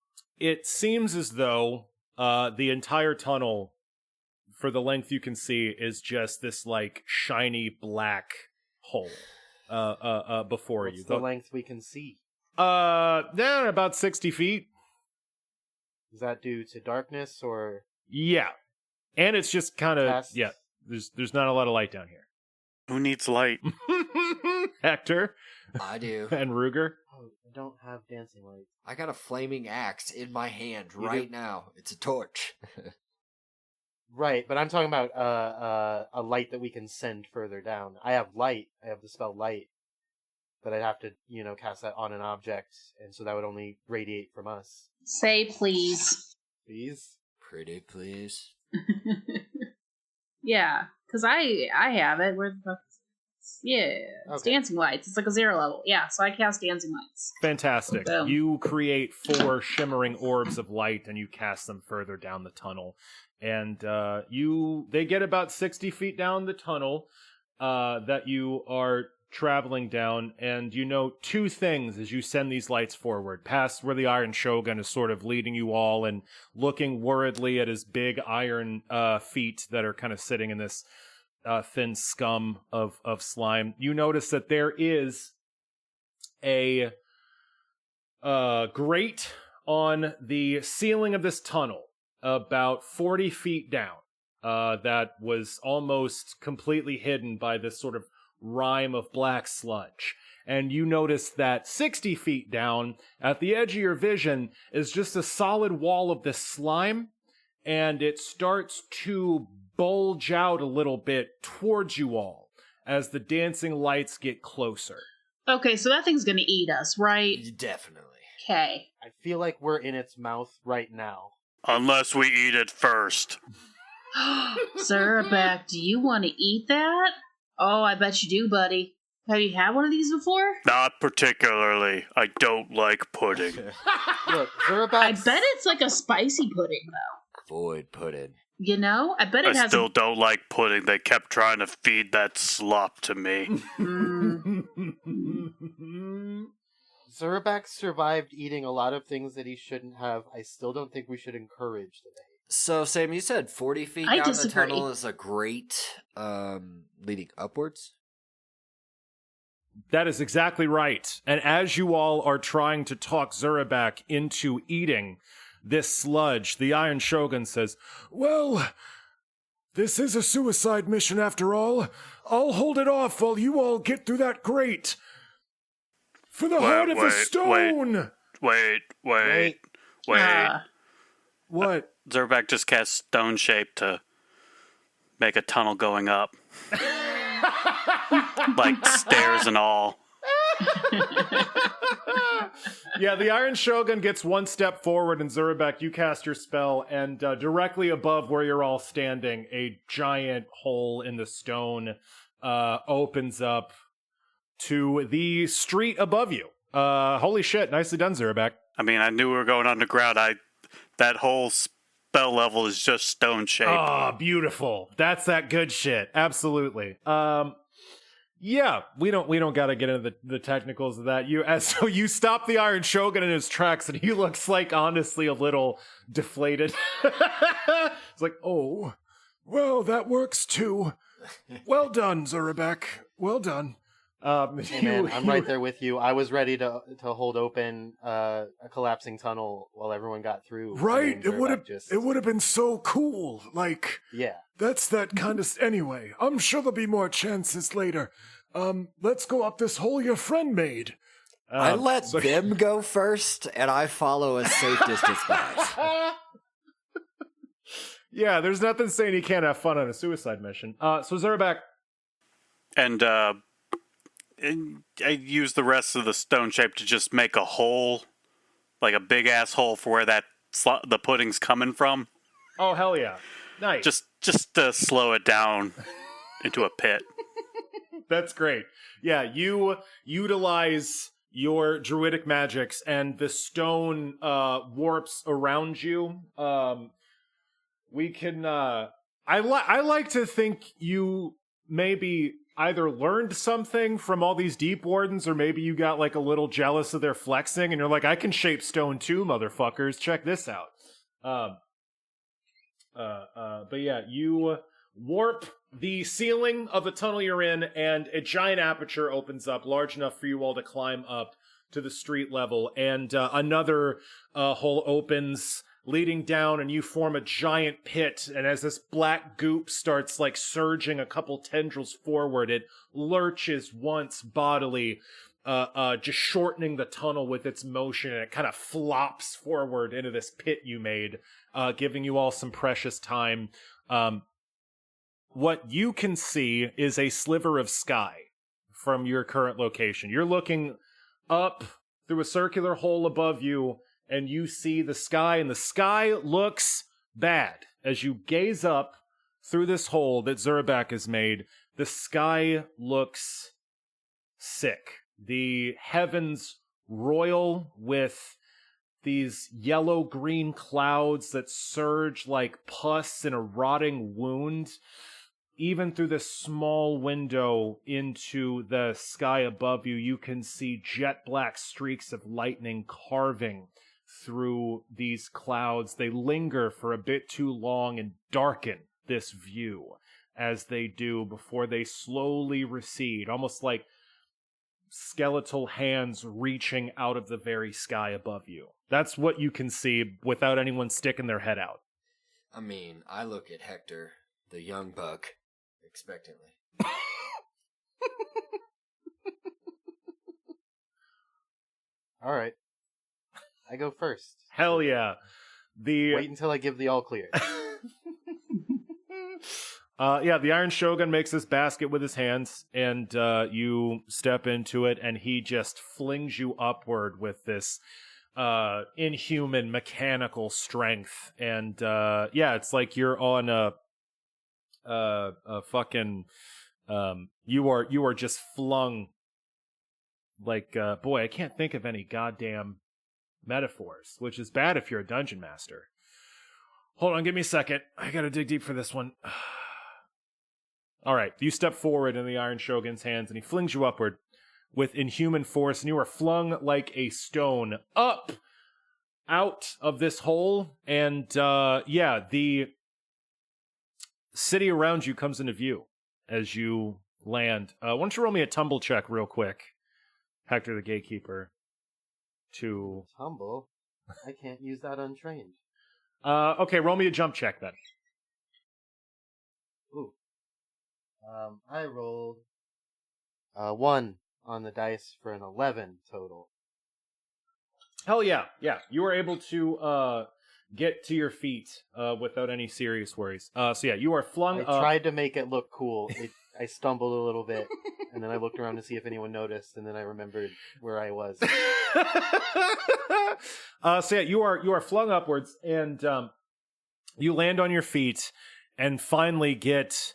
It seems as though the entire tunnel for the length you can see, is just this like shiny black hole before What's you. the length we can see? Yeah, about 60 feet. Is that due to darkness or? Yeah, and it's just kind of Cast? yeah. There's not a lot of light down here. Who needs light? Hektor I do. and Ruger. Oh, I don't have dancing lights. I got a flaming axe in my hand You right do? now. It's a torch. Right, but I'm talking about a light that we can send further down. I have light. I have the spell light, but I'd have to, cast that on an object, and so that would only radiate from us. Say please. Please? Pretty please. Yeah, because I have it. Where the fuck is it? Yeah, it's Okay. dancing lights. It's like a 0 level. Yeah, so I cast dancing lights. Fantastic. Boom. You create 4 shimmering orbs of light and you cast them further down the tunnel. And they get about 60 feet down the tunnel that you are traveling down, and you know 2 things as you send these lights forward, past where the Iron Shogun is sort of leading you all and looking worriedly at his big iron feet that are kind of sitting in this thin scum of slime. You notice that there is a grate on the ceiling of this tunnel about 40 feet down that was almost completely hidden by this sort of rime of black sludge. And you notice that 60 feet down, at the edge of your vision, is just a solid wall of this slime, and it starts to bulge out a little bit towards you all as the dancing lights get closer. Okay, so that thing's gonna eat us, right? Definitely. Okay. I feel like we're in its mouth right now. Unless we eat it first. Zurabak, do you want to eat that? Oh, I bet you do, buddy. Have you had one of these before? Not particularly. I don't like pudding. Look, Zurabak. I bet it's like a spicy pudding, though. Void pudding. You know? I bet I it has still don't like pudding. They kept trying to feed that slop to me. Zurabak survived eating a lot of things that he shouldn't have. I still don't think we should encourage the behavior. So, Sam, you said 40 feet I down disagree. the tunnel is a grate leading upwards? That is exactly right. And as you all are trying to talk Zurabak into eating this sludge, the Iron Shogun says, "Well, this is a suicide mission after all. I'll hold it off while you all get through that grate. For the heart of the stone!" Wait. What? Zurabak just cast Stone Shape to make a tunnel going up. Like stairs and all. Yeah, the Iron Shogun gets one step forward, and Zurabak, you cast your spell, and directly above where you're all standing, a giant hole in the stone opens up to the street above you. Holy shit, nicely done, Zurabak. I mean, I knew we were going underground. That whole spell level is just stone shape. Oh, beautiful. That's that good shit. Absolutely. Yeah, we don't got to get into the technicals of that. So you stop the Iron Shogun in his tracks, and he looks like honestly a little deflated. It's like, oh, well, that works too. Well done, Zurabak. Well done. Hey man, I'm right there with you. I was ready to hold open a collapsing tunnel while everyone got through. Right, And it would have just- it would have been so cool. Like, Yeah. that's that kind of. Anyway, I'm sure there'll be more chances later. Let's go up this hole your friend made. I let them go first, and I follow a safe distance behind. Yeah, there's nothing saying he can't have fun on a suicide mission. So Zurabak, And I used the rest of the stone shape to just make a hole, like a big ass hole for where the pudding's coming from. oh hell yeah, nice. Just to slow it down into a pit. That's great. Yeah, you utilize your druidic magics, and the stone warps around you. We can. I like to think you maybe either learned something from all these deep wardens, or maybe you got like a little jealous of their flexing, and you're like, I can shape stone too, motherfuckers. Check this out. But yeah, you warp the ceiling of the tunnel you're in, and a giant aperture opens up, large enough for you all to climb up to the street level, and another hole opens, leading down, and you form a giant pit, and as this black goop starts, like, surging a couple tendrils forward, it lurches once bodily, just shortening the tunnel with its motion, and it kind of flops forward into this pit you made, giving you all some precious time. What you can see is a sliver of sky from your current location. You're looking up through a circular hole above you, and you see the sky, and the sky looks bad. As you gaze up through this hole that Zurabak has made, the sky looks sick. The heavens royal with these yellow-green clouds that surge like pus in a rotting wound. Even through this small window into the sky above you, you can see jet-black streaks of lightning carving through these clouds. They linger for a bit too long and darken this view as they do before they slowly recede, almost like skeletal hands reaching out of the very sky above you. That's what you can see without anyone sticking their head out. I mean, I look at Hektor, the young buck, expectantly. All right. I go first. Hell yeah. Wait until I give the all clear. The Iron Shogun makes this basket with his hands, and you step into it, and he just flings you upward with this inhuman mechanical strength. And it's like you're on a fucking you are just flung like boy, I can't think of any goddamn metaphors, which is bad if you're a dungeon master. Hold on, give me a second. I gotta dig deep for this one. All right, you step forward in the Iron Shogun's hands, and he flings you upward with inhuman force, and you are flung like a stone up out of this hole, and the city around you comes into view as you land. Why don't you roll me a tumble check real quick, Hektor the Gatekeeper? Tumble? I can't use that untrained. Okay, roll me a jump check then. Ooh. I rolled 1 on the dice for an 11 total. Hell yeah. Yeah, you were able to get to your feet without any serious worries. You are flung up. I tried to make it look cool. I stumbled a little bit, and then I looked around to see if anyone noticed, and then I remembered where I was. You are flung upwards, and you land on your feet, and finally get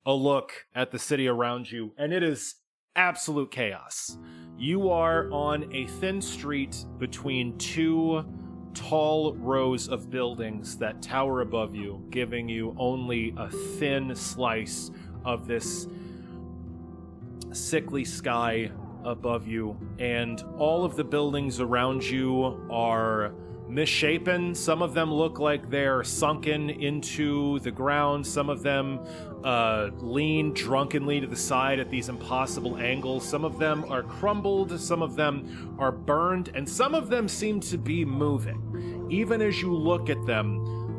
a look at the city around you, and it is absolute chaos. You are on a thin street between two tall rows of buildings that tower above you, giving you only a thin slice of this sickly sky above you, and all of the buildings around you are misshapen. Some of them look like they're sunken into the ground. Some of them lean drunkenly to the side at these impossible angles. Some of them are crumbled. Some of them are burned. And some of them seem to be moving. Even as you look at them,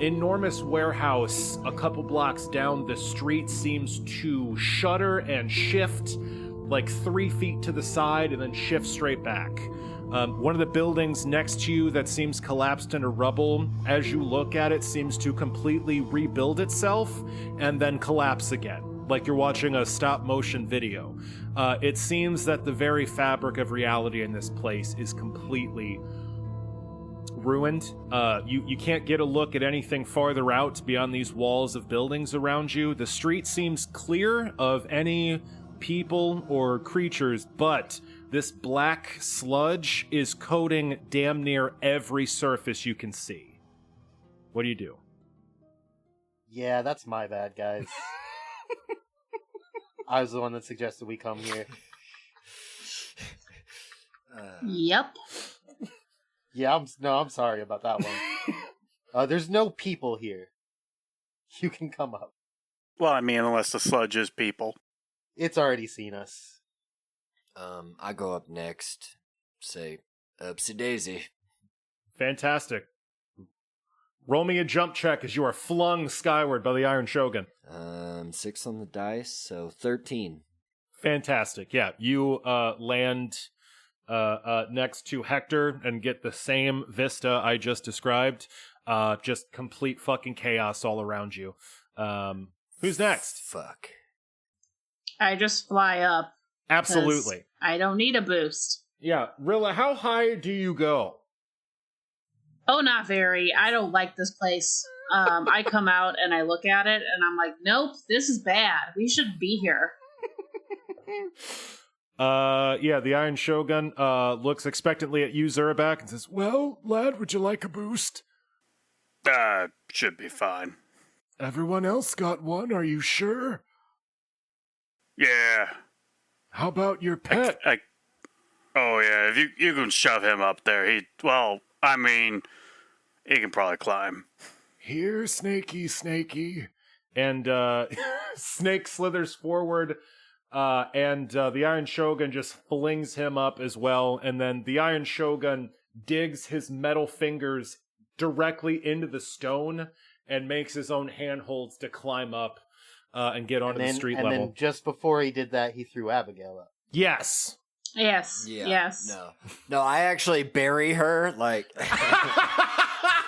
enormous warehouse a couple blocks down the street seems to shudder and shift like 3 feet to the side and then shift straight back. One of the buildings next to you that seems collapsed into rubble, as you look at it, seems to completely rebuild itself and then collapse again, like you're watching a stop-motion video. It seems that the very fabric of reality in this place is completely ruined. You can't get a look at anything farther out beyond these walls of buildings around you. The street seems clear of any people or creatures, but this black sludge is coating damn near every surface you can see. What do you do? Yeah, that's my bad, guys. I was the one that suggested we come here. Yep. Yeah, I'm sorry about that one. There's no people here. you can come up. Well, I mean, unless the sludge is people. It's already seen us. I go up next. Say, upsie daisy. Fantastic. Roll me a jump check as you are flung skyward by the Iron Shogun. 6 on the dice, so 13. Fantastic. Yeah, you land next to Hektor and get the same vista I just described. Just complete fucking chaos all around you. Who's next? Fuck. I just fly up. Absolutely. I don't need a boost. Yeah, Rilla, how high do you go? Oh, not very. I don't like this place. I come out and I look at it and I'm like, nope, this is bad. We shouldn't be here. Yeah, the Iron Shogun looks expectantly at you, Zurabak, and says, Well, lad, would you like a boost? Should be fine. Everyone else got one, are you sure? Yeah. How about your pet? Oh, yeah, if you can shove him up there, he can probably climb. Here, Snaky. and Snake slithers forward, and the Iron Shogun just flings him up as well, and then the Iron Shogun digs his metal fingers directly into the stone and makes his own handholds to climb up and get onto the street level. And then just before he did that, he threw Abigail up. Yes. Yes. Yeah, Yes. No, I actually bury her, like...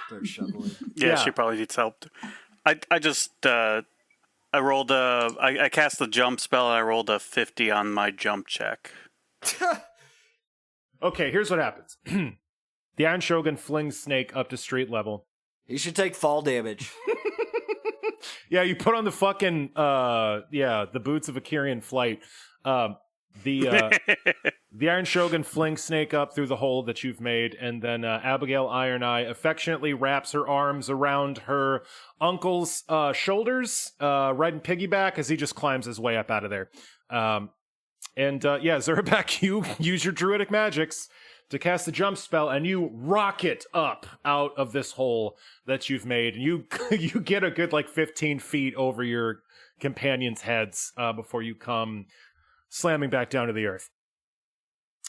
Start shoveling. Yeah, she probably needs help. I cast the jump spell and I rolled a 50 on my jump check. Okay, here's what happens. The Iron Shogun flings Snake up to street level. He should take fall damage. Yeah, you put on the fucking the boots of a Kyrian flight. The Iron Shogun flings Snake up through the hole that you've made, and then Abigail Iron Eye affectionately wraps her arms around her uncle's shoulders, riding piggyback as he just climbs his way up out of there. Zurabak, you use your druidic magics to cast the jump spell, and you rocket up out of this hole that you've made. And you get a good 15 feet over your companions' heads before you come slamming back down to the earth.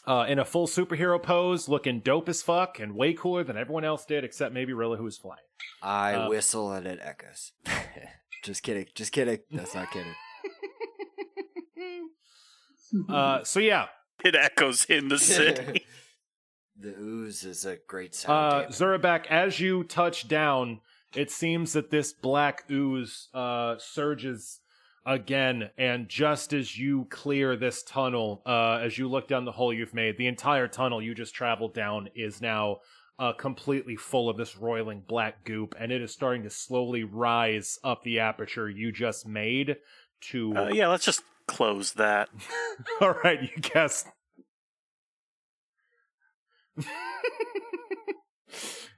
In a full superhero pose, looking dope as fuck, and way cooler than everyone else did, except maybe Rilla, who was flying. I whistle and it echoes. Just kidding. That's not kidding. It echoes in the city. The ooze is a great sound. Zurabak, as you touch down, it seems that this black ooze surges again, and just as you clear this tunnel, as you look down the hole you've made, the entire tunnel you just traveled down is now completely full of this roiling black goop, and it is starting to slowly rise up the aperture you just made to... let's just close that. All right, you guessed.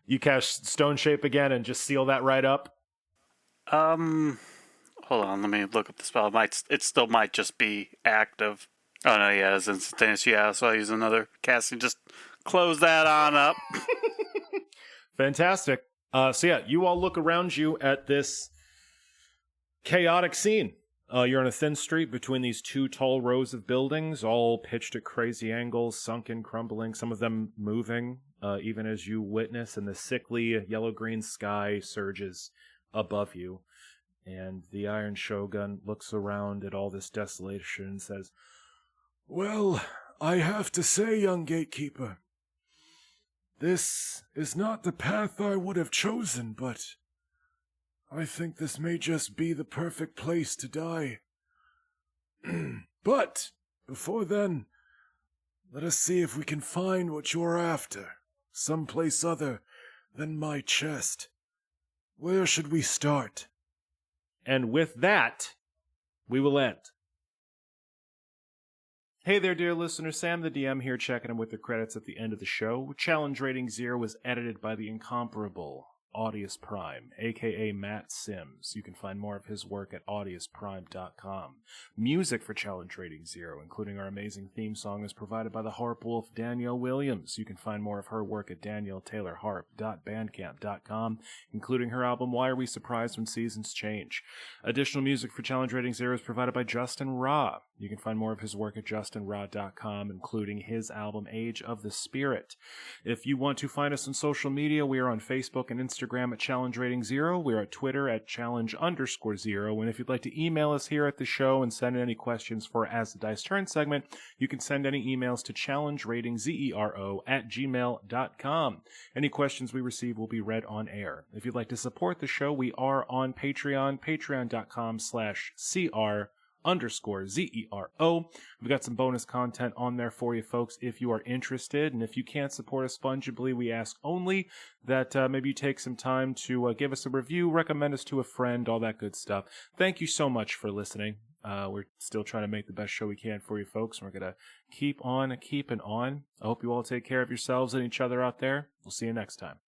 You cast Stone Shape again and just seal that right up? Hold on, let me look up the spell. It still might just be active. Oh no, yeah, it's instantaneous. Yeah, so I use another casting. Just close that on up. Fantastic. You all look around you at this chaotic scene. You're on a thin street between these two tall rows of buildings, all pitched at crazy angles, sunken, crumbling, some of them moving, even as you witness, and the sickly yellow-green sky surges above you. And the Iron Shogun looks around at all this desolation and says, Well, I have to say, young gatekeeper, this is not the path I would have chosen, but I think this may just be the perfect place to die. But, before then, let us see if we can find what you're after, someplace other than my chest. Where should we start? And with that, we will end. Hey there, dear listener. Sam the DM here, checking in with the credits at the end of the show. Challenge Rating 0 was edited by the incomparable Audius Prime, aka Matt Sims. You can find more of his work at audiusprime.com. Music for Challenge Rating Zero, including our amazing theme song, is provided by the harp wolf Danielle Williams. You can find more of her work at danielletaylorharp.bandcamp.com, including her album Why Are We Surprised When Seasons Change. Additional music for Challenge Rating Zero is provided by Justin Ra. You can find more of his work at justinra.com, including his album Age of the Spirit. If you want to find us on social media, we are on Facebook and Instagram at Challenge Rating Zero. We are at Twitter at Challenge_Zero. And if you'd like to email us here at the show and send in any questions for As the Dice Turn segment, you can send any emails to challengeratingzero@gmail.com. Any questions we receive will be read on air. If you'd like to support the show, we are on Patreon, patreon.com/CR_ZERO. We've got some bonus content on there for you folks if you are interested. And if you can't support us fungibly, we ask only that maybe you take some time to give us a review, recommend us to a friend, all that good stuff. Thank you so much for listening. We're still trying to make the best show we can for you folks. We're going to keep on keeping on. I hope you all take care of yourselves and each other out there. We'll see you next time.